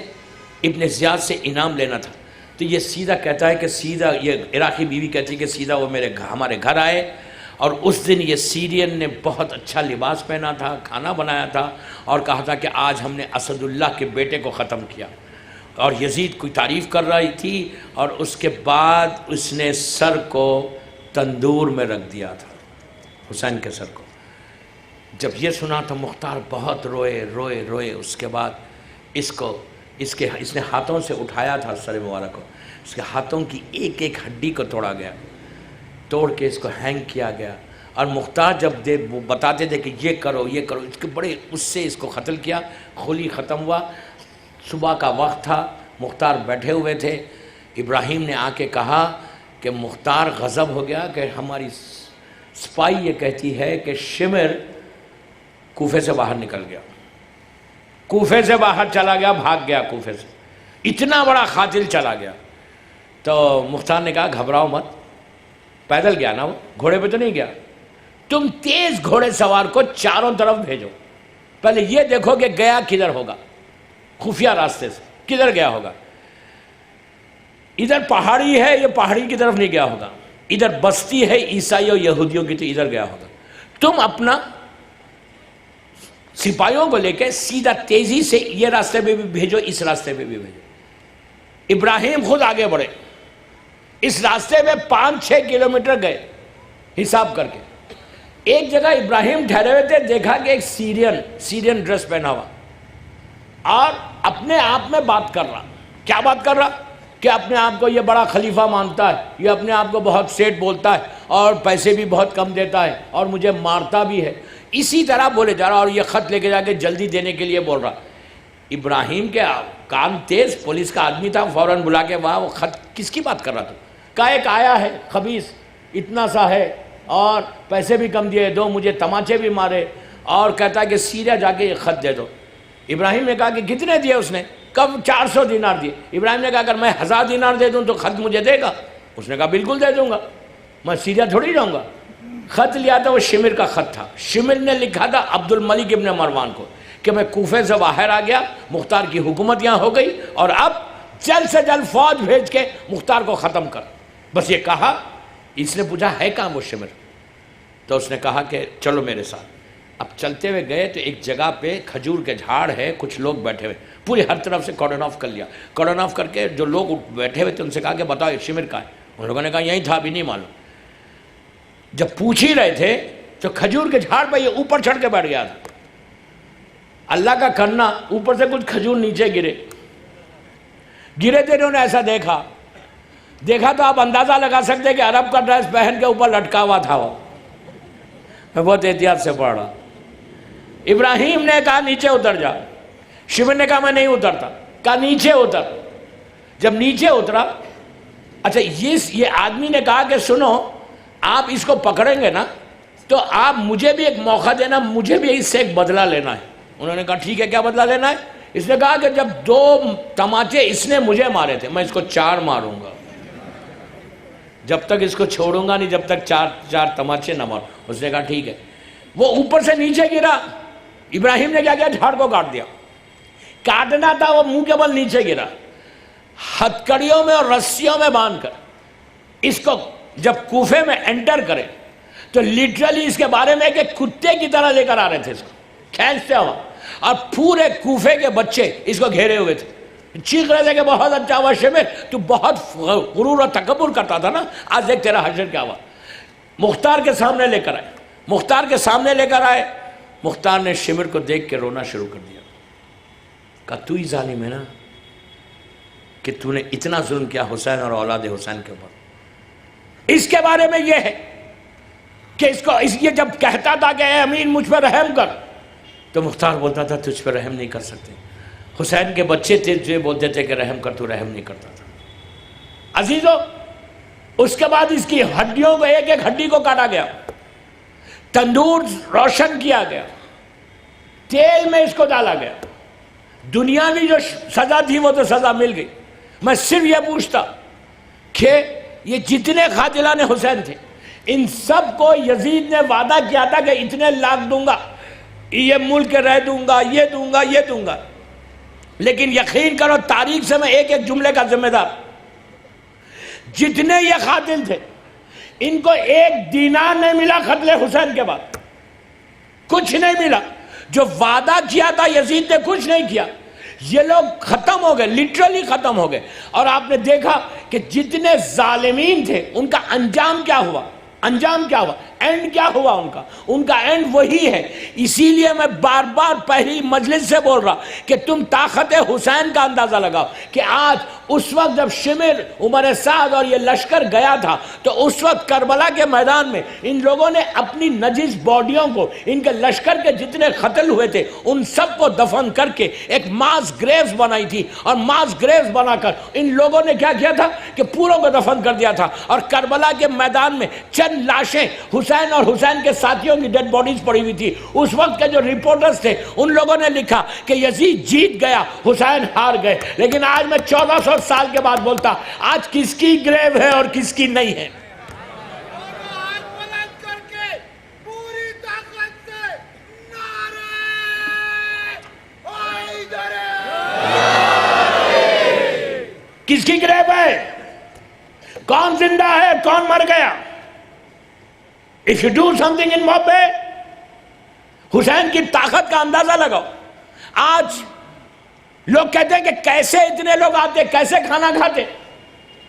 ابن زیاد سے انعام لینا تھا۔ تو یہ سیدھا کہتا ہے کہ سیدھا، یہ عراقی بیوی کہتی ہے کہ سیدھا وہ ہمارے گھر آئے، اور اس دن یہ سیرین نے بہت اچھا لباس پہنا تھا، کھانا بنایا تھا، اور کہا تھا کہ آج ہم نے اسد اللہ کے بیٹے کو ختم کیا، اور یزید کوئی تعریف کر رہی تھی، اور اس کے بعد اس نے سر کو تندور میں رکھ دیا تھا، حسین کے سر کو۔ جب یہ سنا تو مختار بہت روئے روئے روئے. اس کے بعد اس نے ہاتھوں سے اٹھایا تھا سر مبارک کو, اس کے ہاتھوں کی ایک ایک ہڈی کو توڑا گیا, توڑ کے اس کو ہینگ کیا گیا. اور مختار جب وہ بتاتے تھے کہ یہ کرو اس کے بڑے اس سے اس کو قتل کیا. خلی ختم ہوا. صبح کا وقت تھا, مختار بیٹھے ہوئے تھے. ابراہیم نے آ کے کہا کہ مختار غضب ہو گیا کہ ہماری سپاہی یہ کہتی ہے کہ شمر کوفے سے باہر نکل گیا, کوفے سے باہر چلا گیا, بھاگ گیا کوفے سے, اتنا بڑا قاتل چلا گیا. تو مختار نے کہا گھبراؤ مت, پیدل گیا نا وہ, گھوڑے پہ تو نہیں گیا. تم تیز گھوڑے سوار کو چاروں طرف بھیجو, پہلے یہ دیکھو کہ گیا کدھر ہوگا, خفیہ راستے سے کدھر گیا ہوگا. ادھر پہاڑی ہے, یہ پہاڑی کی طرف نہیں گیا ہوگا. ادھر بستی ہے عیسائیوں یہودیوں کی, تو ادھر گیا ہوگا. تم اپنا سپاہیوں کو لے کے سیدھا تیزی سے یہ راستے پہ بھی بھیجو, اس راستے پہ بھی بھیجو. ابراہیم خود آگے بڑھے, اس راستے میں 5-6 کلومیٹر گئے حساب کر کے. ایک جگہ ابراہیم ٹھہرے ہوئے تھے, دیکھا کہ ایک سیرین ڈریس پہنا ہوا اور اپنے آپ میں بات کر رہا. کیا بات کر رہا؟ کہ اپنے آپ کو یہ بڑا خلیفہ مانتا ہے, یہ اپنے آپ کو بہت سیٹ بولتا ہے اور پیسے بھی بہت کم دیتا ہے اور مجھے مارتا بھی ہے. اسی طرح بولے جا رہا, اور یہ خط لے کے جا کے جلدی دینے کے لیے بول رہا. ابراہیم کے کان تیز, پولیس کا آدمی تھا, فوراً بلا کے وہاں وہ خط کس کی بات کر رہا تھا؟ کہا ایک آیا ہے خبیث, اتنا سا ہے اور پیسے بھی کم دیے, دو مجھے تماچے بھی مارے, اور کہتا ہے کہ سیدھا جا کے یہ خط دے دو. ابراہیم نے کہا کہ کتنے دیے؟ اس نے کب 400 دینار دیے. ابراہیم نے کہا اگر میں 1000 دینار دے دوں تو خط مجھے دے گا؟ اس نے کہا بالکل دے دوں گا, میں سیدھا تھوڑی جاؤں گا. خط لیا تھا, وہ شمر کا خط تھا. شمر نے لکھا تھا عبد الملک ابن مروان کو کہ میں کوفے سے باہر آ گیا, مختار کی حکومت یہاں ہو گئی, اور اب جلد سے جلد فوج بھیج کے مختار کو ختم کر. بس یہ کہا. اس نے پوچھا ہے کہاں وہ شمر؟ تو اس نے کہا کہ چلو میرے ساتھ. اب چلتے ہوئے گئے تو ایک جگہ پہ کھجور کے جھاڑ ہے, کچھ لوگ بیٹھے ہوئے, پوری ہر طرف سے کارڈن آف کر لیا. کارڈن آف کر کے جو لوگ بیٹھے ہوئے تھے ان سے کہا کہ بتاؤ یہ شمر کا ہے؟ ان لوگوں نے کہا یہیں تھا, ابھی نہیں معلوم. جب پوچھ ہی رہے تھے تو کھجور کے جھاڑ پہ یہ اوپر چڑھ کے بیٹھ گیا تھا. اللہ کا کرنا, اوپر سے کچھ کھجور نیچے گرے تھے. انہوں نے ایسا دیکھا تو آپ اندازہ لگا سکتے کہ عرب کا ڈریس پہن کے اوپر لٹکا ہوا تھا وہ. میں بہت احتیاط سے پڑھ رہا. ابراہیم نے کہا نیچے اتر جا. شمر نے کہا میں نہیں اترتا. کہا نیچے اتر. جب نیچے اترا, اچھا یہ آدمی نے کہا کہ سنو, آپ اس کو پکڑیں گے نا تو آپ مجھے بھی ایک موقع دینا, مجھے بھی اس سے ایک بدلہ لینا ہے. انہوں نے کہا ٹھیک ہے, کیا بدلہ لینا ہے؟ اس نے کہا کہ جب 2 تماچے اس نے مجھے مارے تھے, میں اس کو 4 ماروں گا. جب تک اس کو چھوڑوں گا نہیں, جب تک 4 تماچے نہ ماروں. اس نے کہا ٹھیک ہے. وہ اوپر سے نیچے گرا. ابراہیم نے کیا کیا؟ جھاڑ کو کاٹ دیا. کاٹنا تھا, وہ منہ کے بل نیچے گرا. ہتھکڑیوں میں اور رسیوں میں باندھ کر اس کو جب کوفے میں انٹر کرے تو لیٹرلی اس کے بارے میں کہ کتے کی طرح لے کر آ رہے تھے اس کو کھینچتے ہوا, اور پورے کوفے کے بچے اس کو گھیرے ہوئے تھے. چیخ رہے تھے کہ بہت اچھا ہوا شمر, تو بہت غرور اور تکبر کرتا تھا نا, آج دیکھ تیرا حشر کیا ہوا. مختار کے سامنے لے کر آئے. مختار نے شمر کو دیکھ کے رونا شروع کر دیا. کہا تو ہی ظالم ہے نا کہ تو نے اتنا ظلم کیا حسین اور اولاد حسین کے اوپر. اس کے بارے میں یہ ہے کہ یہ جب کہتا تھا کہ اے امین مجھ پر رحم کر, تو مختار بولتا تھا تجھ پر رحم نہیں کر سکتے. حسین کے بچے تھے جو بولتے تھے کہ رحم کر, تو رحم نہیں کرتا تھا. عزیزو, اس کے بعد اس کی ہڈیوں کو ایک ایک ہڈی کو کاٹا گیا, تندور روشن کیا گیا, تیل میں اس کو ڈالا گیا. دنیاوی جو سزا تھی وہ تو سزا مل گئی. میں صرف یہ پوچھتا کہ یہ جتنے قاتلان حسین تھے, ان سب کو یزید نے وعدہ کیا تھا کہ اتنے لاکھ دوں گا, یہ ملک رہ دوں گا, یہ دوں گا, یہ دوں گا. لیکن یقین کرو تاریخ سے میں ایک ایک جملے کا ذمہ دار, جتنے یہ قاتل تھے ان کو 1 دینار نہیں ملا قتل حسین کے بعد, کچھ نہیں ملا. جو وعدہ کیا تھا یزید نے کچھ نہیں کیا. یہ لوگ ختم ہو گئے, لٹرلی ختم ہو گئے. اور آپ نے دیکھا کہ جتنے ظالمین تھے ان کا انجام کیا ہوا. اینڈ کیا ہوا ان کا اینڈ وہی ہے. اسی لیے میں بار بار پہلی مجلس سے بول رہا کہ تم طاقت حسین کا اندازہ لگاؤ کہ آج اس وقت جب شمر، عمر سعد اور یہ لشکر گیا تھا تو اس وقت کربلا کے میدان میں ان لوگوں نے اپنی نجس باڈیوں کو، ان کے لشکر کے جتنے قتل ہوئے تھے ان سب کو دفن کر کے ایک ماس گریوز بنائی تھی، اور ماس گریوز بنا کر ان لوگوں نے کیا کیا تھا کہ پوروں کو دفن کر دیا تھا. اور کربلا کے میدان میں چند لاشیں حسین اور حسین کے ساتھیوں کی ڈیڈ باڈیز پڑی ہوئی تھی. اس وقت کے جو رپورٹرز تھے ان لوگوں نے لکھا کہ یزید جیت گیا، حسین ہار گئے. لیکن آج میں 1400 سال کے بعد بولتا، آج کس کی گریو ہے اور کس کی نہیں ہے. کس کی گریو ہے؟ کون زندہ ہے؟ کون مر گیا؟ If you do something in Bombay, حسین کی طاقت کا اندازہ لگاؤ. آج لوگ کہتے ہیں کہ کیسے اتنے لوگ آتے، کیسے کھانا کھاتے.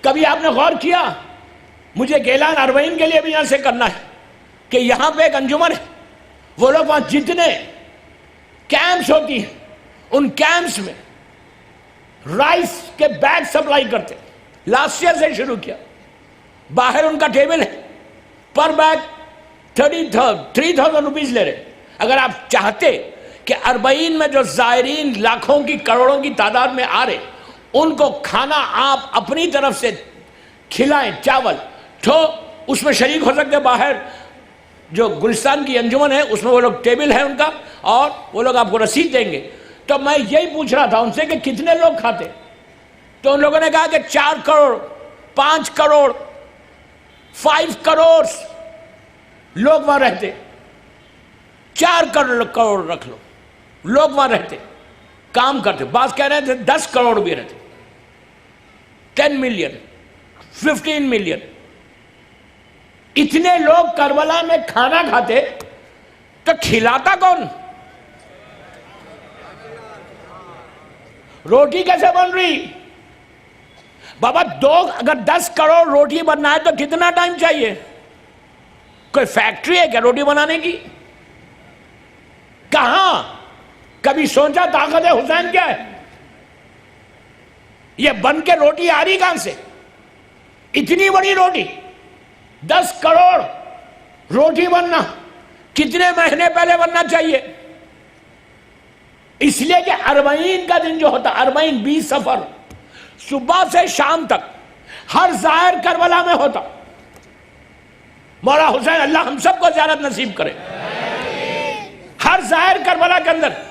کبھی آپ نے غور کیا؟ مجھے اعلان اربعین کے لیے بھی یہاں سے کرنا ہے کہ یہاں پہ ایک انجمن ہے، وہ لوگ وہاں جتنے کیمپس ہوتی ہیں ان کیمپس میں رائس کے بیگ سپلائی کرتے. لاسٹ ایئر سے شروع کیا. باہر ان کا ٹیبل ہے، پر بیگ 3,000 روپیز لے رہے. اگر آپ چاہتے کہ اربعین میں جو زائرین لاکھوں کی کروڑوں کی تعداد میں آ رہے ان کو کھانا آپ اپنی طرف سے کھلائیں، چاول تو اس میں شریک ہو سکتے. باہر جو گلستان کی انجمن ہے اس میں وہ لوگ ٹیبل ہے ان کا، اور وہ لوگ آپ کو رسید دیں گے. تو میں یہی پوچھ رہا تھا ان سے کہ کتنے لوگ کھاتے. تو ان لوگوں نے کہا کہ 4 کروڑ 5 کروڑ 5 کروڑ لوگ وہاں رہتے. 4 کروڑ رکھ لو لوگ وہاں رہتے، کام کرتے. بعض کہہ رہے تھے 10 کروڑ بھی رہتے، 10 ملین 15 ملین. اتنے لوگ کربلا میں کھانا کھاتے تو کھلاتا کون؟ روٹی کیسے بن رہی؟ بابا اگر 10 کروڑ روٹی بننا ہے تو کتنا ٹائم چاہیے؟ کوئی فیکٹری ہے کیا روٹی بنانے کی؟ کہاں کبھی سوچا طاقت حسین کیا ہے؟ یہ بن کے روٹی آ رہی کہاں سے؟ اتنی بڑی روٹی 10 کروڑ روٹی بننا کتنے مہینے پہلے بننا چاہیے؟ اس لیے کہ اربعین کا دن جو ہوتا، اربعین 20 سفر، صبح سے شام تک ہر ظاہر کربلا میں ہوتا. مولا حسین اللہ ہم سب کو زیارت نصیب کرے. ہر ظاہر کربلا کے اندر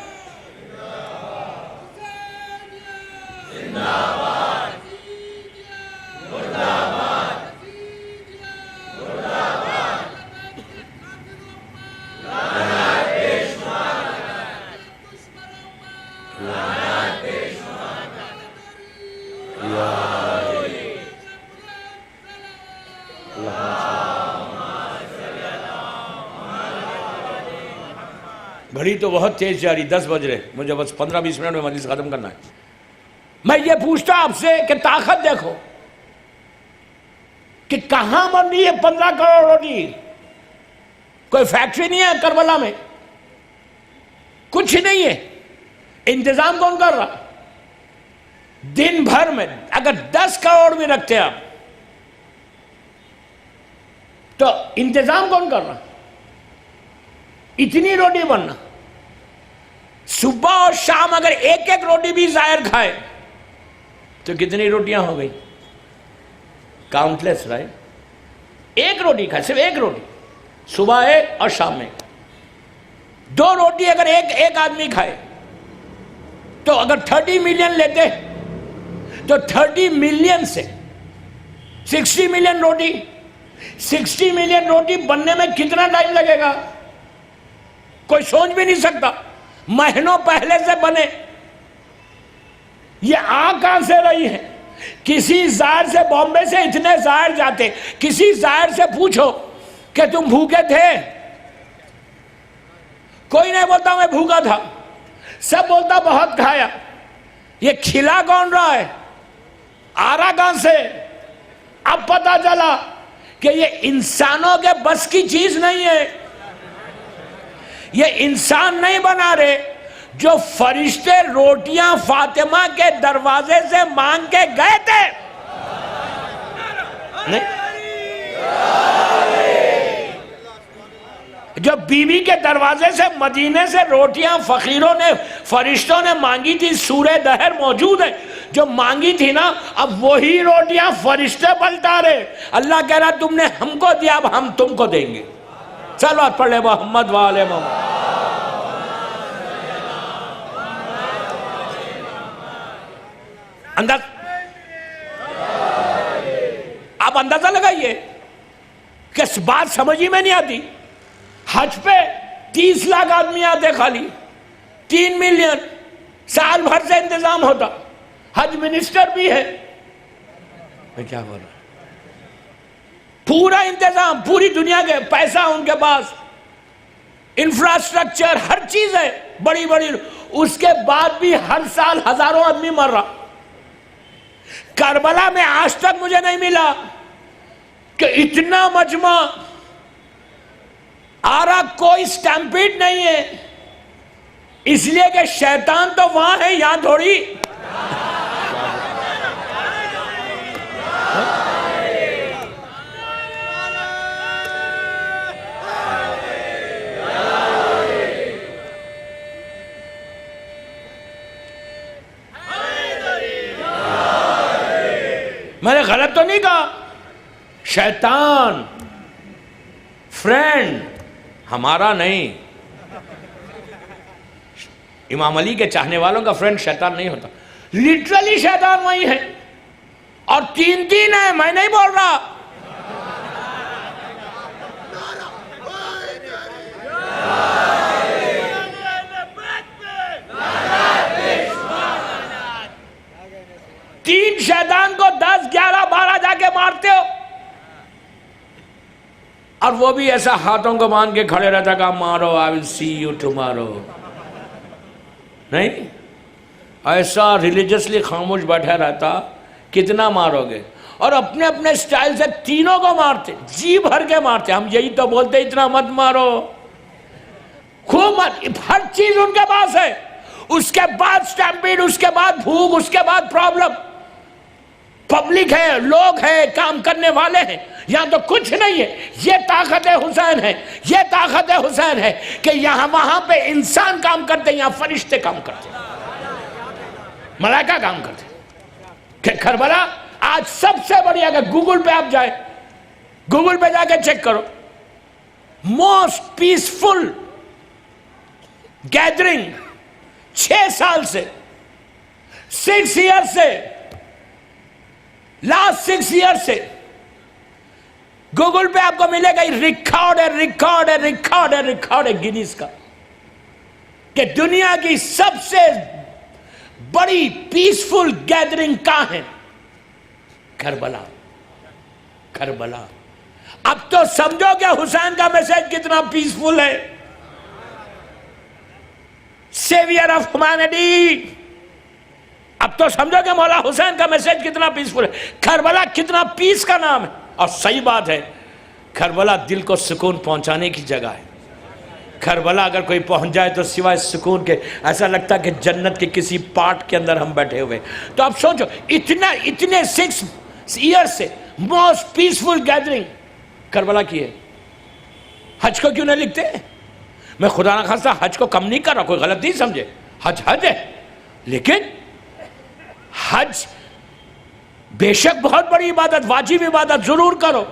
گھڑی تو بہت تیز جا رہی، 10 بج رہے، مجھے بس 15-20 منٹ میں مجلس ختم کرنا ہے. میں یہ پوچھتا آپ سے کہ طاقت دیکھو کہ کہاں بن رہی ہے 15 کروڑ روٹی. کوئی فیکٹری نہیں ہے کربلا میں، کچھ نہیں ہے. انتظام کون کر رہا؟ دن بھر میں اگر 10 کروڑ بھی رکھتے آپ تو انتظام کون کر رہا؟ اتنی روٹی بننا. صبح اور شام اگر ایک روٹی بھی ظاہر کھائے تو کتنی روٹیاں ہو گئی؟ Countless, right? ایک روٹی کھائے، صرف ایک روٹی، صبح ایک اور شام میں 2 روٹی اگر ایک آدمی کھائے تو اگر 30 ملین لیتے تو 30 ملین سے 60 ملین روٹی، 60 ملین روٹی بننے میں کتنا ٹائم لگے گا؟ کوئی سوچ بھی نہیں سکتا. مہینوں پہلے سے بنے. یہ آ کہاں سے رہی ہے؟ کسی ظاہر سے، بامبے سے اتنے ظاہر جاتے، کسی ظاہر سے پوچھو کہ تم بھوکے تھے؟ کوئی نہیں بولتا میں بھوکا تھا، سب بولتا بہت کھایا. یہ کھلا کون رہا ہے؟ آ رہا کہاں سے؟ اب پتا چلا کہ کہ یہ انسانوں کے بس کی چیز نہیں ہے. یہ انسان نہیں بنا رہے. جو فرشتے روٹیاں فاطمہ کے دروازے سے مانگ کے گئے تھے نہیں، جو بیوی کے دروازے سے مدینے سے روٹیاں فقیروں نے فرشتوں نے مانگی تھی، سورہ دہر موجود ہے، جو مانگی تھی نا، اب وہی روٹیاں فرشتے پلٹا رہے. اللہ کہہ رہا تم نے ہم کو دیا، اب ہم تم کو دیں گے. چلو پڑھ لے محمد والے محمد. آپ اندازہ لگائیے کہ بات سمجھی میں نہیں آتی. حج پہ 30 لاکھ آدمی آتے، خالی 3 ملین، سال بھر سے انتظام ہوتا. حج منسٹر بھی ہے. میں کیا بول رہا ہوں؟ پورا انتظام، پوری دنیا کے پیسہ ان کے پاس، انفراسٹرکچر، ہر چیز ہے بڑی بڑی. اس کے بعد بھی ہر سال ہزاروں آدمی مر رہا. کربلا میں آج تک مجھے نہیں ملا کہ اتنا مجمع آ رہا. کوئی سٹیمپیڈ نہیں ہے، اس لیے کہ شیطان تو وہاں ہے، یہاں تھوڑی. میں نے غلط تو نہیں کہا. شیطان فرینڈ ہمارا نہیں. امام علی کے چاہنے والوں کا فرینڈ شیطان نہیں ہوتا. لٹرلی شیطان وہی ہے، اور 3 ہے. میں نہیں بول رہا. تین شیطان کو 10 11 12 جا کے مارتے ہو، اور وہ بھی ایسا ہاتھوں کو باندھ کے کھڑے رہتا کہ مارو I will see you tomorrow. نہیں، ایسا ریلیجسلی خاموش بیٹھا رہتا. کتنا مارو گے؟ اور اپنے اپنے سٹائل سے تینوں کو مارتے، جی بھر کے مارتے. ہم یہی تو بولتے اتنا مت مارو، خوب مت. ہر چیز ان کے پاس ہے. اس کے بعد سٹیمپیڈ، اس کے بعد بھوک، اس کے بعد پرابلم. پبلک ہے، لوگ ہیں، کام کرنے والے ہیں. یہاں تو کچھ نہیں ہے. یہ طاقت حسین ہے، یہ طاقت حسین ہے کہ یہاں وہاں پہ انسان کام کرتے ہیں، یہاں فرشتے کام کرتے ہیں، ملائکہ کام کرتے ہیں. کہ کربلا آج سب سے بڑی، اگر گوگل پہ آپ جائیں، گوگل پہ جا کے چیک کرو، موسٹ پیسفل گیدرنگ 6 سال سے، 6 ایئر سے، لاسٹ 6 ایئر سے گوگل پہ آپ کو ملے گا. ریکارڈ ہے گینیس کا کہ دنیا کی سب سے بڑی پیسفل گیدرنگ کہاں ہے؟ کربلا. کربلا. اب تو سمجھو کہ حسین کا میسج کتنا پیسفل ہے. Severe of humanity. اب تو سمجھو کہ مولا حسین کا میسج کتنا پیسفل ہے. کربلا کتنا پیس کا نام ہے. اور صحیح بات ہے، کربلا دل کو سکون پہنچانے کی جگہ ہے. کربلا اگر کوئی پہنچ جائے تو سوائے سکون کے ایسا لگتا ہے کہ جنت کے کسی پارٹ کے اندر ہم بیٹھے ہوئے. تو اب سوچو، اتنے 6 ایئر سے موسٹ پیسفل گیدرنگ کربلا کی ہے. حج کو کیوں نہیں لکھتے؟ میں خدا نہ خواستہ حج کو کم نہیں کر رہا، کوئی غلط نہیں سمجھے. حج ہے، لیکن حج بے شک بہت بڑی عبادت، واجب عبادت، ضرور کرو،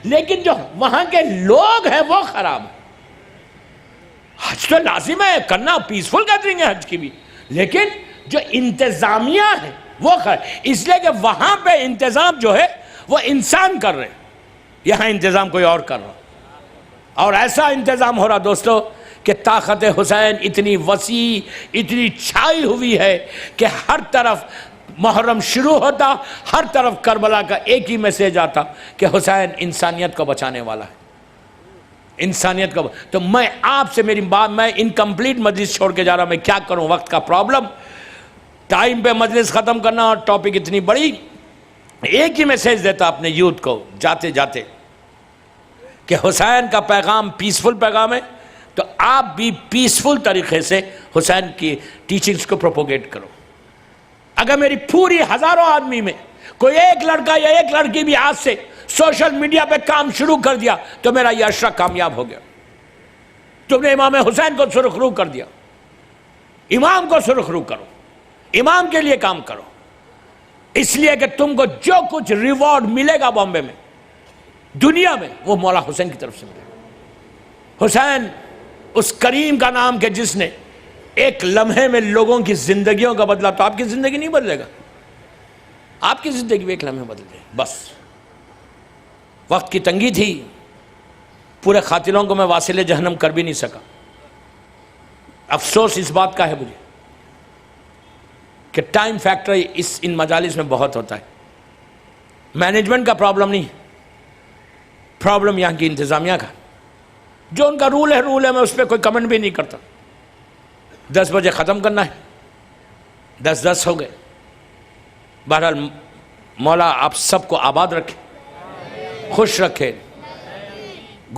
لیکن جو وہاں کے لوگ ہیں وہ خراب ہیں. حج تو لازم ہے کرنا، پیسفل گیدرنگ ہے حج کی بھی، لیکن جو انتظامیہ ہے وہ خراب. اس لیے کہ وہاں پہ انتظام جو ہے وہ انسان کر رہے، یہاں انتظام کوئی اور کر رہا. اور ایسا انتظام ہو رہا دوستو کہ طاقت حسین اتنی وسیع، اتنی چھائی ہوئی ہے کہ ہر طرف محرم شروع ہوتا، ہر طرف کربلا کا ایک ہی میسیج آتا کہ حسین انسانیت کو بچانے والا ہے، انسانیت کو. تو میں آپ سے میری بات، میں انکمپلیٹ مجلس چھوڑ کے جا رہا. میں کیا کروں، وقت کا پرابلم، ٹائم پہ مجلس ختم کرنا اور ٹاپک اتنی بڑی. ایک ہی میسیج دیتا اپنے یوتھ کو جاتے جاتے کہ حسین کا پیغام پیسفل پیغام ہے، تو آپ بھی پیسفل طریقے سے حسین کی ٹیچنگز کو پروپوگیٹ کرو۔ اگر میری پوری ہزاروں آدمی میں کوئی ایک لڑکا یا ایک لڑکی بھی آج سے سوشل میڈیا پہ کام شروع کر دیا تو میرا یہ عشرہ کامیاب ہو گیا۔ تم نے امام حسین کو سرخرو کر دیا، امام کو سرخرو کرو، امام کے لیے کام کرو، اس لیے کہ تم کو جو کچھ ریوارڈ ملے گا بامبے میں، دنیا میں، وہ مولا حسین کی طرف سے ملے گا۔ حسین اس کریم کا نام کہ جس نے ایک لمحے میں لوگوں کی زندگیوں کا بدلا، تو آپ کی زندگی نہیں بدلے گا، آپ کی زندگی بھی ایک لمحے بدل جائے۔ بس وقت کی تنگی تھی، پورے قاتلوں کو میں واصل جہنم کر بھی نہیں سکا۔ افسوس اس بات کا ہے مجھے کہ ٹائم فیکٹر ان مجالس میں بہت ہوتا ہے۔ مینجمنٹ کا پرابلم نہیں، پرابلم یہاں کی انتظامیہ کا، جو ان کا رول ہے میں اس پہ کوئی کمنٹ بھی نہیں کرتا۔ 10 بجے ختم کرنا ہے، 10 ہو گئے۔ بہرحال مولا آپ سب کو آباد رکھے، خوش رکھے،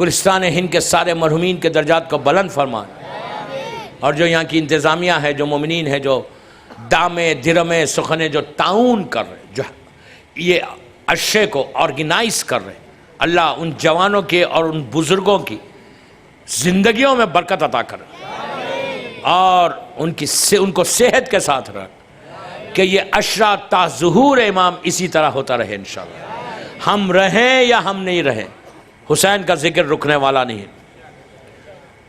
گلستان ہند کے سارے مرحومین کے درجات کو بلند فرمائے، اور جو یہاں کی انتظامیہ ہے، جو مومنین ہے، جو دامے درمے سخنے جو تعاون کر رہے، جو یہ عشے کو آرگنائز کر رہے، اللہ ان جوانوں کے اور ان بزرگوں کی زندگیوں میں برکت عطا کرے، اور ان کو صحت کے ساتھ رکھ، کہ یہ عشرہ تا ظہور امام اسی طرح ہوتا رہے انشاءاللہ۔ ہم رہیں یا ہم نہیں رہیں، حسین کا ذکر رکنے والا نہیں ہے،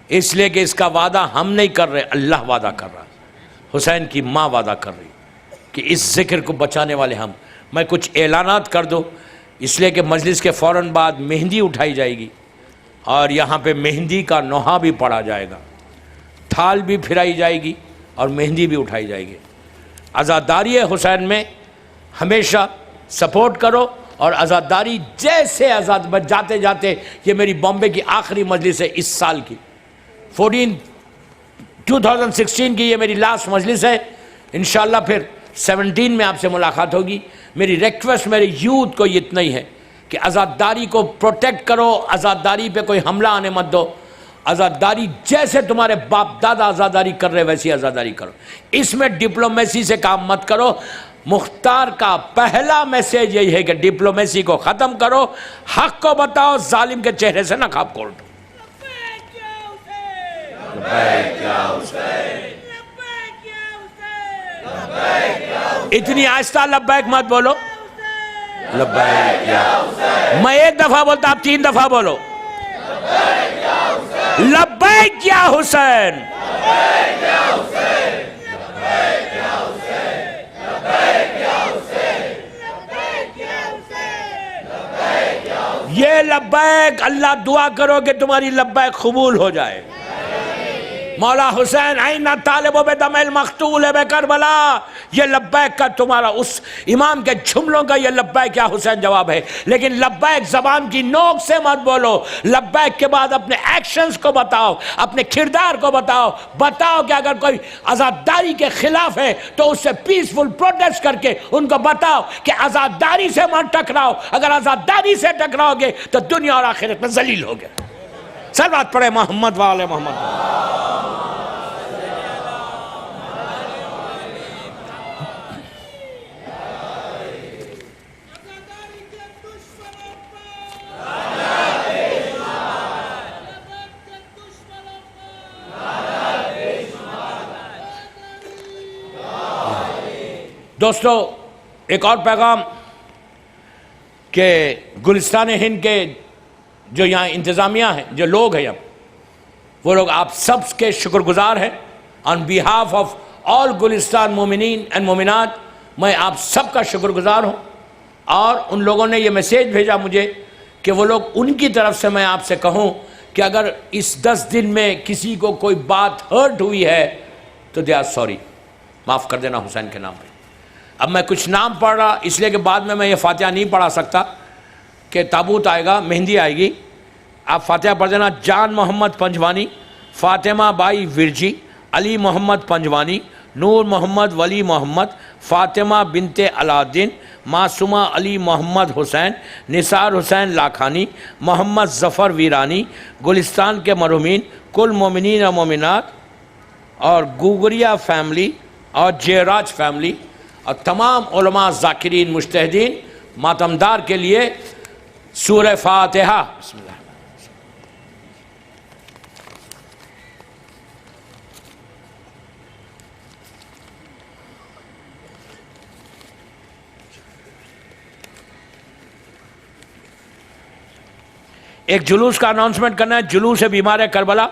اس لیے کہ اس کا وعدہ ہم نہیں کر رہے، اللہ وعدہ کر رہا، حسین کی ماں وعدہ کر رہی کہ اس ذکر کو بچانے والے ہم۔ میں کچھ اعلانات کر دوں، اس لیے کہ مجلس کے فوراً بعد مہندی اٹھائی جائے گی، اور یہاں پہ مہندی کا نوحہ بھی پڑھا جائے گا، تھال بھی پھرائی جائے گی اور مہندی بھی اٹھائی جائے گی۔ عزاداری حسین میں ہمیشہ سپورٹ کرو، اور عزاداری جیسے جاتے جاتے، یہ میری بامبے کی آخری مجلس ہے اس سال کی، 2016 کی یہ میری لاسٹ مجلس ہے، انشاءاللہ پھر 17 میں آپ سے ملاقات ہوگی۔ میری ریکویسٹ میرے یوتھ کو اتنا ہی ہے کہ عزاداری کو پروٹیکٹ کرو، عزاداری پہ کوئی حملہ آنے مت دو، عزاداری جیسے تمہارے باپ دادا عزاداری کر رہے ویسی عزاداری کرو، اس میں ڈپلومیسی سے کام مت کرو۔ مختار کا پہلا میسیج یہی ہے کہ ڈپلومیسی کو ختم کرو، حق کو بتاؤ، ظالم کے چہرے سے نقاب کھول دو۔ اتنی آہستہ لبیک مت بولو، لبیک یا حسین، میں ایک دفعہ بولتا آپ 3 دفعہ بولو، لبیک یا حسین، یہ لبیک، اللہ دعا کرو کہ تمہاری لبیک قبول ہو جائے۔ مولا حسین عین طالب و بدم المقتول بے کربلا، یہ لبیک کا تمہارا اس امام کے جملوں کا یہ لبیک یا حسین جواب ہے، لیکن لبیک زبان کی نوک سے مت بولو، لبیک کے بعد اپنے ایکشنز کو بتاؤ، اپنے کردار کو بتاؤ کہ اگر کوئی عزاداری کے خلاف ہے تو اس سے پیسفل پروٹیسٹ کر کے ان کو بتاؤ کہ عزاداری سے مت ٹکراؤ، اگر عزاداری سے ٹکراؤ گے تو دنیا اور آخرت میں ذلیل ہو گئے۔ صلوات پڑھے محمد وآل محمد۔ دوستو ایک اور پیغام کہ گلستان ہند کے جو یہاں انتظامیہ ہیں، جو لوگ ہیں وہ لوگ آپ سب کے شکر گزار ہیں۔ آن بیہاف آف آل گلستان مومنین اینڈ مومنات، میں آپ سب کا شکر گزار ہوں، اور ان لوگوں نے یہ میسیج بھیجا مجھے کہ وہ لوگ ان کی طرف سے میں آپ سے کہوں کہ اگر اس 10 دن میں کسی کو کوئی بات ہرٹ ہوئی ہے تو دے آر سوری، معاف کر دینا حسین کے نام پہ۔ اب میں کچھ نام پڑھ رہا اس لیے کہ بعد میں یہ فاتحہ نہیں پڑھا سکتا، کہ تابوت آئے گا، مہندی آئے گی، آپ فاتحہ پڑھ دینا۔ جان محمد پنجوانی، فاطمہ بائی ورجی، علی محمد پنجوانی، نور محمد ولی محمد، فاطمہ بنت علادین، معصومہ علی محمد حسین، نثار حسین لاکھانی، محمد ظفر ویرانی، گلستان کے مرحومین، کل مومنین و مومنات اور گوگریا فیملی اور جیراج فیملی اور تمام علماء ذاکرین مجتہدین ماتمدار کے لیے سورہ فاتحہ۔ بسم اللہ۔ ایک جلوس کا اناؤنسمنٹ کرنا ہے، جلوس بیمار کربلا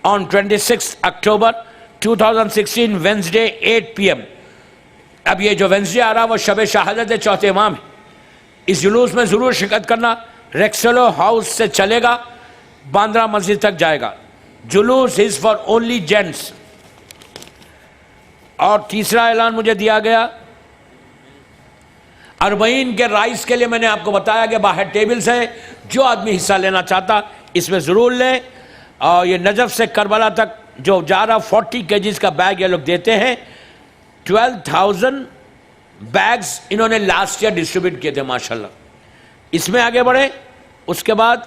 آن 26 اکتوبر 2016 وینسڈے 8 PM۔ اب یہ جو وینسڈے آ رہا وہ شب شہادت چوتھے امام ہے، اس جلوس میں ضرور شرکت کرنا۔ ریکسلو ہاؤس سے چلے گا، باندرا مسجد تک جائے گا۔ جلوس از فار اونلی جینٹس۔ اور تیسرا اعلان مجھے دیا گیا، اربعین کے رائس کے لیے میں نے آپ کو بتایا کہ باہر ٹیبلز ہے، جو آدمی حصہ لینا چاہتا اس میں ضرور لیں۔ اور یہ نجف سے کربلا تک جو جا رہا 40 kgs کا بیگ یہ لوگ دیتے ہیں، 12,000 بیگز انہوں نے لاسٹ ایئر ڈسٹریبیوٹ کیے تھے ماشاءاللہ۔ اس میں آگے بڑھے۔ اس کے بعد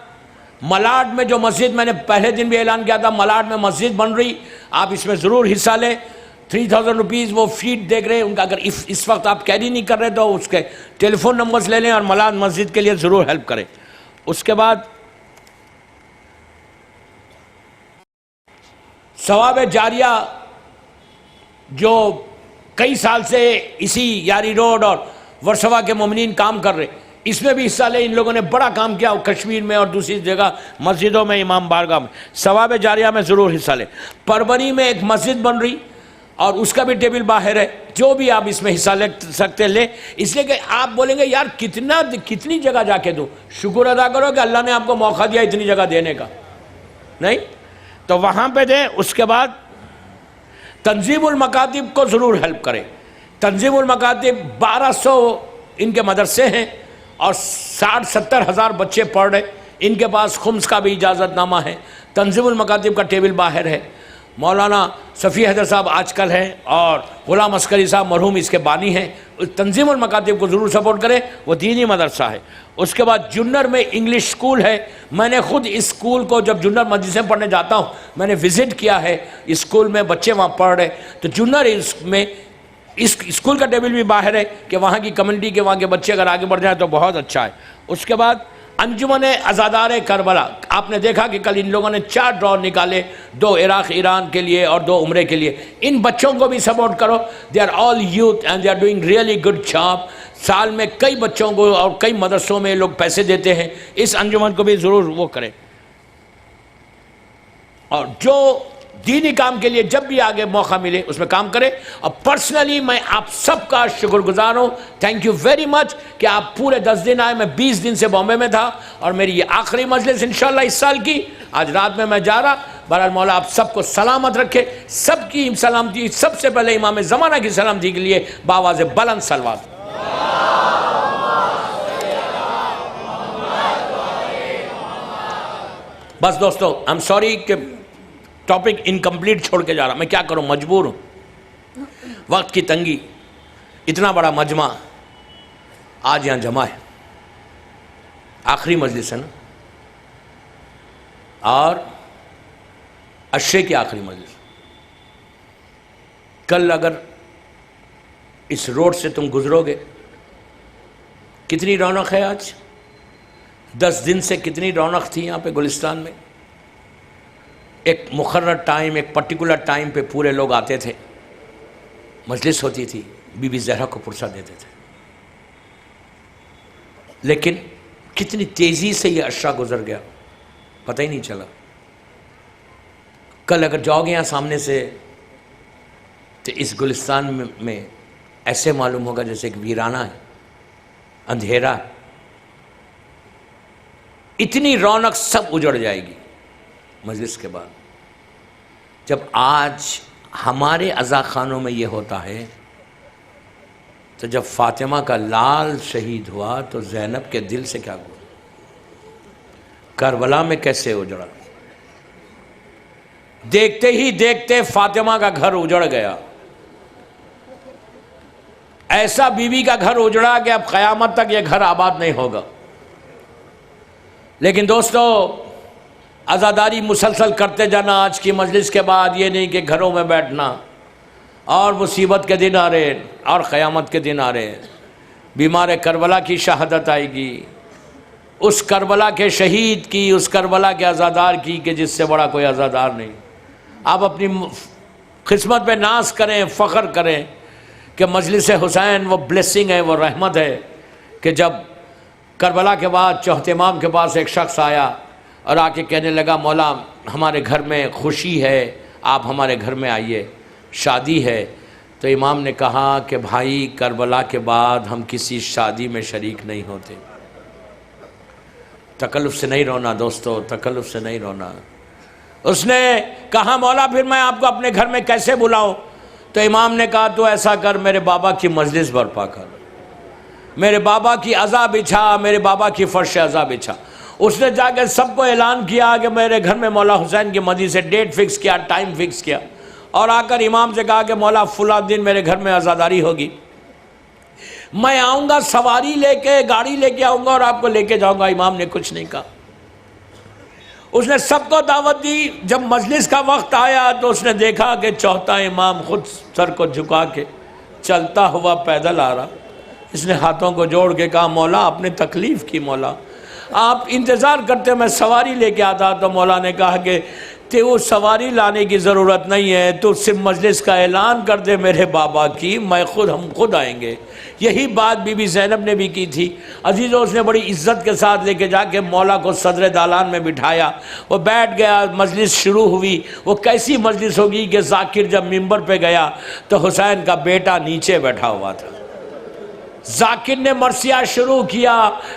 ملاڈ میں جو مسجد میں نے پہلے دن بھی اعلان کیا تھا، ملاڈ میں مسجد بن رہی، آپ اس میں ضرور حصہ لیں۔ 3,000 روپیز وہ فیٹ دیکھ رہے ہیں ان کا، اگر اس وقت آپ کیری نہیں کر رہے تو اس کے ٹیلی فون نمبرز لے لیں اور ملاڈ مسجد کے لیے ضرور ہیلپ کریں۔ اس کے بعد ثواب جاریہ جو کئی سال سے اسی یاری روڈ اور ورسوا کے مومنین کام کر رہے، اس میں بھی حصہ لیں۔ ان لوگوں نے بڑا کام کیا کشمیر میں اور دوسری جگہ مسجدوں میں، امام بارگاہ میں۔ ثواب جاریہ میں ضرور حصہ لیں۔ پربنی میں ایک مسجد بن رہی اور اس کا بھی ٹیبل باہر ہے، جو بھی آپ اس میں حصہ لے سکتے لیں، اس لیے کہ آپ بولیں گے یار کتنی جگہ جا کے دو، شکر ادا کرو کہ اللہ نے آپ کو موقع دیا اتنی جگہ دینے کا، نہیں تو وہاں پہ دیں۔ اس کے بعد تنظیم المکاتب کو ضرور ہیلپ کریں۔ تنظیم المکاتب 1200 ان کے مدرسے ہیں اور 60-70 ہزار بچے پڑھ رہے، ان کے پاس خمس کا بھی اجازت نامہ ہے۔ تنظیم المکاتب کا ٹیبل باہر ہے۔ مولانا صفی حیدر صاحب آج کل ہیں اور غلام عسکری صاحب مرحوم اس کے بانی ہیں۔ تنظیم المکاتب کو ضرور سپورٹ کریں، وہ دینی مدرسہ ہے۔ اس کے بعد جنر میں انگلش سکول ہے۔ میں نے خود اس سکول کو جب جنر مدرسے پڑھنے جاتا ہوں میں نے وزٹ کیا ہے، اس سکول میں بچے وہاں پڑھ رہے، تو جنر میں اس سکول کا ٹیبل بھی باہر ہے کہ وہاں کی کمیونٹی کے وہاں کے بچے اگر آگے بڑھ جائیں تو بہت اچھا ہے۔ اس کے بعد انجمن عزادار کربلا، آپ نے دیکھا کہ کل ان لوگوں نے 4 ڈرا نکالے، 2 عراق ایران کے لیے اور 2 عمرے کے لیے۔ ان بچوں کو بھی سپورٹ کرو، they are all youth and they are doing really good job. سال میں کئی بچوں کو اور کئی مدرسوں میں لوگ پیسے دیتے ہیں، اس انجمن کو بھی ضرور وہ کریں۔ اور جو دینی کام کے لیے جب بھی آگے موقع ملے اس میں کام کرے۔ اور پرسنلی میں آپ سب کا شکر گزار ہوں، تھینک یو ویری مچ کہ آپ پورے 10 دن آئے۔ میں 20 دن سے بامبے میں تھا اور میری یہ آخری مجلس انشاءاللہ اس سال کی، آج رات میں جا رہا۔ بہرحال مولا آپ سب کو سلامت رکھے، سب کی سلامتی، سب سے پہلے امام زمانہ کی سلامتی کے لیے بآواز بلند صلوات۔ بس دوستو I'm sorry کہ ٹاپک انکمپلیٹ چھوڑ کے جا رہا، میں کیا کروں، مجبور ہوں، وقت کی تنگی۔ اتنا بڑا مجمع آج یہاں جمع ہے، آخری مجلس ہے نا، اور عشرے کی آخری مجلس۔ کل اگر اس روڈ سے تم گزرو گے، کتنی رونق ہے آج، 10 دن سے کتنی رونق تھی یہاں پہ گلستان میں۔ ایک مقرر ٹائم، ایک پرٹیکولر ٹائم پہ پورے لوگ آتے تھے، مجلس ہوتی تھی، بی بی زہرا کو پرسہ دیتے تھے۔ لیکن کتنی تیزی سے یہ عشرہ گزر گیا، پتہ ہی نہیں چلا۔ کل اگر جاؤ گے یہاں سامنے سے تو اس گلستان میں ایسے معلوم ہوگا جیسے ایک ویرانہ ہے، اندھیرا ہے۔ اتنی رونق سب اجڑ جائے گی مجلس کے بعد۔ جب آج ہمارے عزا خانوں میں یہ ہوتا ہے تو جب فاطمہ کا لال شہید ہوا تو زینب کے دل سے کیا ہوا، کربلا میں کیسے اجڑا، دیکھتے ہی دیکھتے فاطمہ کا گھر اجڑ گیا۔ ایسا بیوی کا گھر اجڑا کہ اب قیامت تک یہ گھر آباد نہیں ہوگا۔ لیکن دوستو، عزاداری مسلسل کرتے جانا، آج کی مجلس کے بعد یہ نہیں کہ گھروں میں بیٹھنا، اور مصیبت کے دن آ رہے ہیں اور قیامت کے دن آ رہے ہیں۔ بیمار کربلا کی شہادت آئے گی، اس کربلا کے شہید کی، اس کربلا کے عزادار کی کہ جس سے بڑا کوئی عزادار نہیں۔ آپ اپنی قسمت پہ ناز کریں، فخر کریں کہ مجلس حسین وہ بلیسنگ ہے، وہ رحمت ہے کہ جب کربلا کے بعد چوتھے امام کے پاس ایک شخص آیا اور آ کے کہنے لگا مولا ہمارے گھر میں خوشی ہے، آپ ہمارے گھر میں آئیے، شادی ہے۔ تو امام نے کہا کہ بھائی کربلا کے بعد ہم کسی شادی میں شریک نہیں ہوتے۔ تکلف سے نہیں رونا دوستو، تکلف سے نہیں رونا۔ اس نے کہا مولا پھر میں آپ کو اپنے گھر میں کیسے بلاؤں؟ تو امام نے کہا تو ایسا کر، میرے بابا کی مجلس برپا کر، میرے بابا کی عزا بچھا، میرے بابا کی فرش عزا بچھا۔ اس نے جا کے سب کو اعلان کیا کہ میرے گھر میں مولا حسین کی مجلس سے ڈیٹ فکس کیا، ٹائم فکس کیا، اور آ کر امام سے کہا کہ مولا فلاں دن میرے گھر میں عزاداری ہوگی، میں آؤں گا، سواری لے کے، گاڑی لے کے آؤں گا اور آپ کو لے کے جاؤں گا۔ امام نے کچھ نہیں کہا، اس نے سب کو دعوت دی۔ جب مجلس کا وقت آیا تو اس نے دیکھا کہ چوتھا امام خود سر کو جھکا کے چلتا ہوا پیدل آ رہا۔ اس نے ہاتھوں کو جوڑ کے کہا مولا آپ نے تکلیف کی، مولا آپ انتظار کرتے میں سواری لے کے آتا۔ تو مولا نے کہا کہ وہ سواری لانے کی ضرورت نہیں ہے، تو صرف مجلس کا اعلان کر دے میرے بابا کی، ہم خود آئیں گے۔ یہی بات بی بی زینب نے بھی کی تھی۔ عزیزو، اس نے بڑی عزت کے ساتھ لے کے جا کے مولا کو صدر دالان میں بٹھایا، وہ بیٹھ گیا، مجلس شروع ہوئی۔ وہ کیسی مجلس ہوگی کہ ذاکر جب منبر پہ گیا تو حسین کا بیٹا نیچے بیٹھا ہوا تھا۔ ذاکر نے مرثیہ شروع کیا،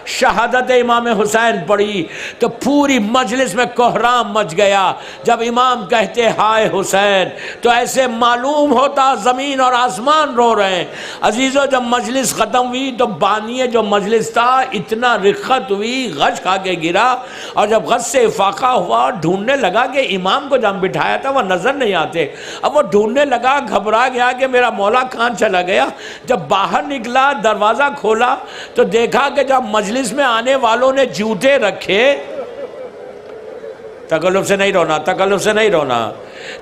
شہادت امام حسین پڑھی تو پوری مجلس میں کوہرام مچ گیا۔ جب امام کہتے ہائے حسین تو ایسے معلوم ہوتا زمین اور آسمان رو رہے ہیں۔ عزیزو، جب مجلس ختم ہوئی تو بانی جو مجلس تھا اتنا رخت ہوئی، غش کھا کے گرا، اور جب غش سے افاقہ ہوا ڈھونڈنے لگا کہ امام کو جب بٹھایا تھا وہ نظر نہیں آتے۔ اب وہ ڈھونڈنے لگا، گھبرا گیا کہ میرا مولا کہاں چلا گیا۔ جب باہر نکلا، دروازہ کھولا تو دیکھا کہ جب مجلس میں آنے والوں نے جوتے رکھے، تکلف سے نہیں رونا، تکلف سے نہیں رونا،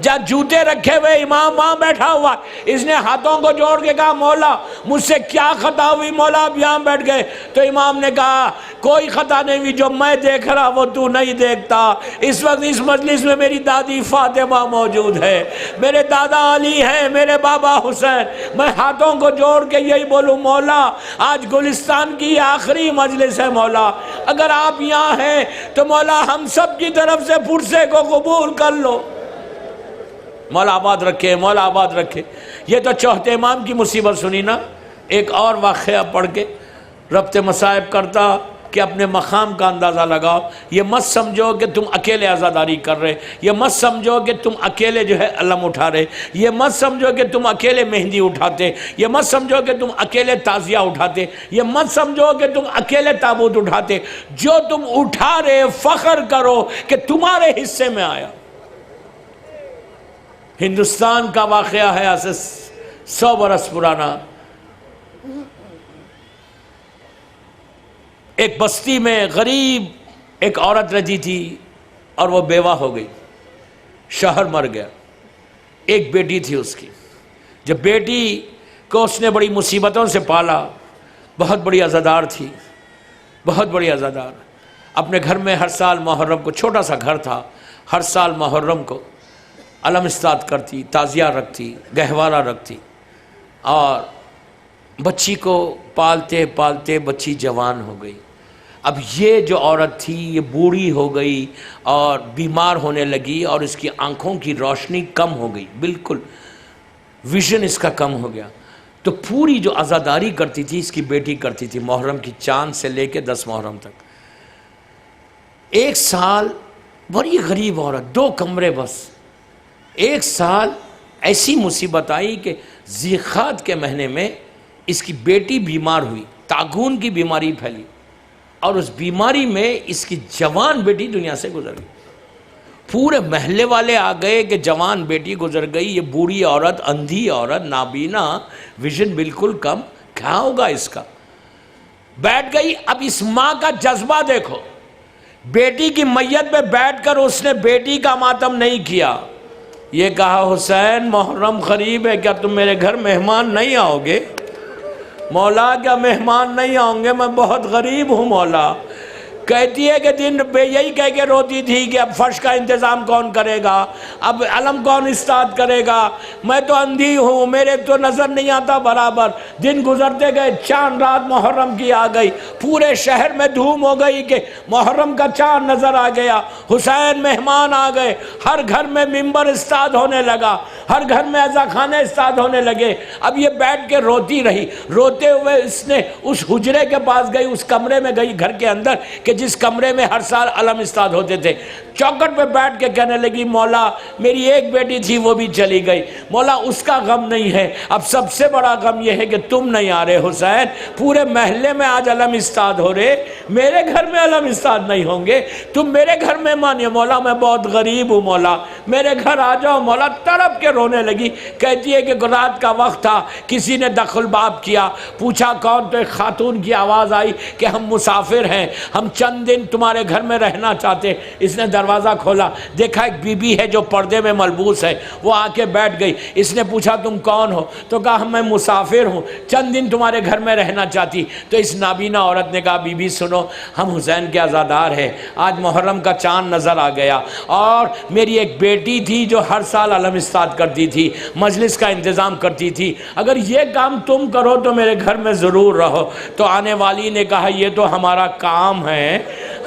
جب جوتے رکھے ہوئے امام وہاں بیٹھا ہوا، اس نے ہاتھوں کو جوڑ کے کہا مولا مجھ سے کیا خطا ہوئی، مولا آپ یہاں بیٹھ گئے۔ تو امام نے کہا کوئی خطا نہیں ہوئی، جو میں دیکھ رہا وہ تو نہیں دیکھتا۔ اس وقت اس مجلس میں میری دادی فاطمہ موجود ہے، میرے دادا علی ہیں، میرے بابا حسین۔ میں ہاتھوں کو جوڑ کے یہی بولوں مولا آج گلستان کی آخری مجلس ہے، مولا اگر آپ یہاں ہیں تو مولا ہم سب کی طرف سے پرسے کو قبول کر لو۔ مولا آباد رکھے، مولا آباد رکھے۔ یہ تو چوتھے امام کی مصیبت سنی نا۔ ایک اور واقعہ پڑھ کے ربط مصائب کرتا کہ اپنے مقام کا اندازہ لگاؤ۔ یہ مت سمجھو کہ تم اکیلے عزاداری کر رہے، یہ مت سمجھو کہ تم اکیلے جو ہے علم اٹھا رہے، یہ مت سمجھو کہ تم اکیلے مہندی اٹھاتے، یہ مت سمجھو کہ تم اکیلے تعزیہ اٹھاتے، یہ مت سمجھو کہ تم اکیلے تابوت اٹھاتے۔ جو تم اٹھا رہے فخر کرو کہ تمہارے حصے میں آیا۔ ہندوستان کا واقعہ ہے آج سے 100 برس پرانا۔ ایک بستی میں غریب ایک عورت رہتی تھی اور وہ بیوہ ہو گئی، شوہر مر گیا، ایک بیٹی تھی اس کی۔ جب بیٹی کو اس نے بڑی مصیبتوں سے پالا، بہت بڑی عزادار تھی، بہت بڑی عزادار، اپنے گھر میں ہر سال محرم کو، چھوٹا سا گھر تھا، ہر سال محرم کو علم استاد کرتی، تعزیہ رکھتی، گہوارہ رکھتی، اور بچی کو پالتے پالتے بچی جوان ہو گئی۔ اب یہ جو عورت تھی یہ بوڑھی ہو گئی اور بیمار ہونے لگی، اور اس کی آنکھوں کی روشنی کم ہو گئی، بالکل ویژن اس کا کم ہو گیا۔ تو پوری جو عزاداری کرتی تھی اس کی بیٹی کرتی تھی، محرم کی چاند سے لے کے 10 محرم تک۔ ایک سال بڑی غریب عورت، 2 کمرے بس، ایک سال ایسی مصیبت آئی کہ ذیقعد کے مہینے میں اس کی بیٹی بیمار ہوئی، طاعون کی بیماری پھیلی، اور اس بیماری میں اس کی جوان بیٹی دنیا سے گزر گئی۔ پورے محلے والے آ گئے کہ جوان بیٹی گزر گئی، یہ بوڑھی عورت، اندھی عورت، نابینا، ویژن بالکل کم، کیا ہوگا اس کا؟ بیٹھ گئی۔ اب اس ماں کا جذبہ دیکھو، بیٹی کی میت پہ بیٹھ کر اس نے بیٹی کا ماتم نہیں کیا، یہ کہا حسین محرم قریب ہے، کیا تم میرے گھر مہمان نہیں آؤ گے؟ مولا کیا مہمان نہیں آؤں گے؟ میں بہت غریب ہوں مولا۔ کہتی ہے کہ دن یہی کہہ کے روتی تھی کہ اب فرش کا انتظام کون کرے گا، اب علم کون استاد کرے گا، میں تو اندھی ہوں، میرے تو نظر نہیں آتا برابر۔ دن گزرتے گئے، چاند رات محرم کی آ گئی، پورے شہر میں دھوم ہو گئی کہ محرم کا چاند نظر آ گیا، حسین مہمان آ گئے، ہر گھر میں ممبر استاد ہونے لگا، ہر گھر میں عزا خانے استاد ہونے لگے۔ اب یہ بیٹھ کے روتی رہی، روتے ہوئے اس نے اس حجرے کے پاس گئی، اس کمرے میں گئی گھر کے اندر کہ جس کمرے میں ہر سال علم استاد ہوتے تھے، چوکٹ پہ بیٹھ کے کہنے لگی مولا میری ایک بیٹی تھی وہ بھی چلی گئی، مولا اس کا غم نہیں ہے، اب سب سے بڑا غم یہ ہے کہ تم نہیں آ رہے حسین، پورے محلے میں آج علم استاد ہو رہے، میرے گھر میں علم استاد نہیں ہوں گے، تم میرے گھر میں مانیے مولا، میں بہت غریب ہوں مولا، میرے گھر آ جاؤ مولا۔ تڑپ کے رونے لگی، کہتی ہے کہ رات کا وقت تھا، کسی نے دخل باب کیا، پوچھا کون، تو ایک خاتون کی آواز آئی کہ ہم مسافر ہیں، ہم چند دن تمہارے گھر میں رہنا چاہتے۔ اس نے دروازہ کھولا، دیکھا ایک بی بی ہے جو پردے میں ملبوس ہے، وہ آ کے بیٹھ گئی۔ اس نے پوچھا تم کون ہو؟ تو کہا میں مسافر ہوں، چند دن تمہارے گھر میں رہنا چاہتی۔ تو اس نابینا عورت نے کہا بی بی سنو، ہم حسین کے عزادار ہیں، آج محرم کا چاند نظر آ گیا، اور میری ایک بیٹی تھی جو ہر سال علم استاد کرتی تھی، مجلس کا انتظام کرتی تھی، اگر یہ کام تم کرو تو میرے گھر میں ضرور رہو۔ تو آنے والی نے کہا یہ تو ہمارا کام ہے،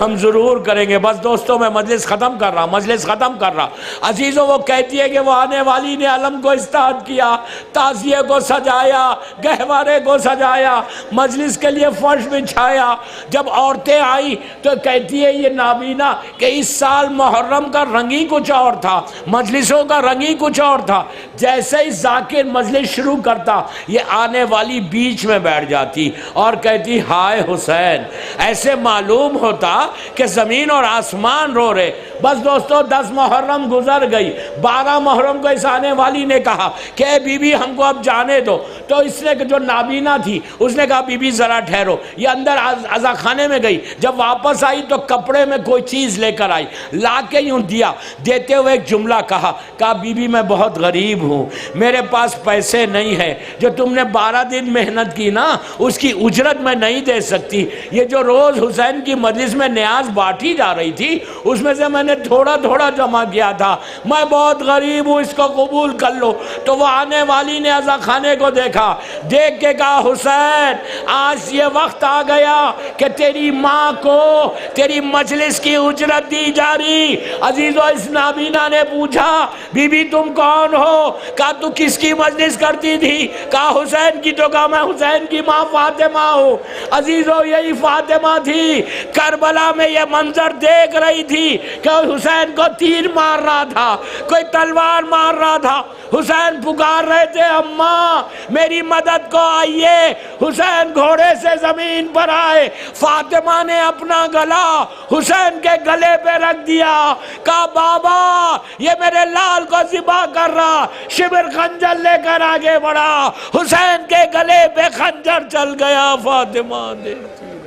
ہم ضرور کریں گے۔ بس دوستوں میں مجلس ختم کر رہا عزیزوں، وہ کہتی ہے کہ وہ آنے والی نے علم کو استاد کیا، تعزیے کو سجایا، گہوارے کو سجایا، مجلس کے لیے فرش بچھایا۔ جب عورتیں آئی تو کہتی ہے یہ نابینا کہ اس سال محرم کا رنگ ہی کچھ اور تھا، مجلسوں کا رنگ ہی کچھ اور تھا۔ جیسے ہی ذاکر مجلس شروع کرتا، یہ آنے والی بیچ میں بیٹھ جاتی اور کہتی ہائے حسین، ایسے معلوم ہوتا کہ زمین اور آسمان رو رہے۔ بس دوستو 10 محرم گزر گئی، 12 محرم کو اس آنے والی نے کہا کہ اے بی بی ہم کو اب جانے دو۔ تو اس نے جو نابینا تھی اس نے کہا بی بی ذرا ٹھہرو، یہ اندر عزا خانے میں گئی، جب واپس آئی تو کپڑے میں کوئی چیز لے کر آئی، لا کے یوں دیا، دیتے ہوئے ایک جملہ کہا بی بی میں بہت غریب ہوں، میرے پاس پیسے نہیں ہیں، جو تم نے 12 دن محنت کی نا اس کی اجرت میں نہیں دے سکتی، یہ جو روز حسین کی مجلس میں نیاز بانٹی جا رہی تھی اس میں سے میں نے تھوڑا تھوڑا جمع کیا تھا، میں بہت غریب ہوں، اس کو قبول کر لو۔ تو وہ آنے والی نے عزا خانے کو دیکھا، دیکھ کے کہا حسین آج یہ وقت آ گیا کہ تیری ماں کو تیری مجلس کی اجرت دی جا رہی۔ عزیزو اس نابینا نے پوچھا بی بی تم کون ہو؟ کہا تو کس کی مجلس کرتی تھی؟ کہا حسین کی۔ تو کہا میں حسین کی ماں فاطمہ ہوں۔ عزیزو یہی فاطمہ تھی، کربلا میں یہ منظر دیکھ رہی تھی کہ حسین کو تیر مار رہا تھا، کوئی تلوار مار رہا تھا، حسین پکار رہے تھے اماں میری مدد کو آئیے۔ حسین گھوڑے سے زمین پر آئے، فاطمہ نے اپنا گلا حسین کے گلے پہ رکھ دیا، کہا بابا یہ میرے لال کو ذبح کر رہا، شبر خنجر لے کر آگے بڑھا، حسین کے گلے پہ خنجر چل گیا۔ فاطمہ دیکھتی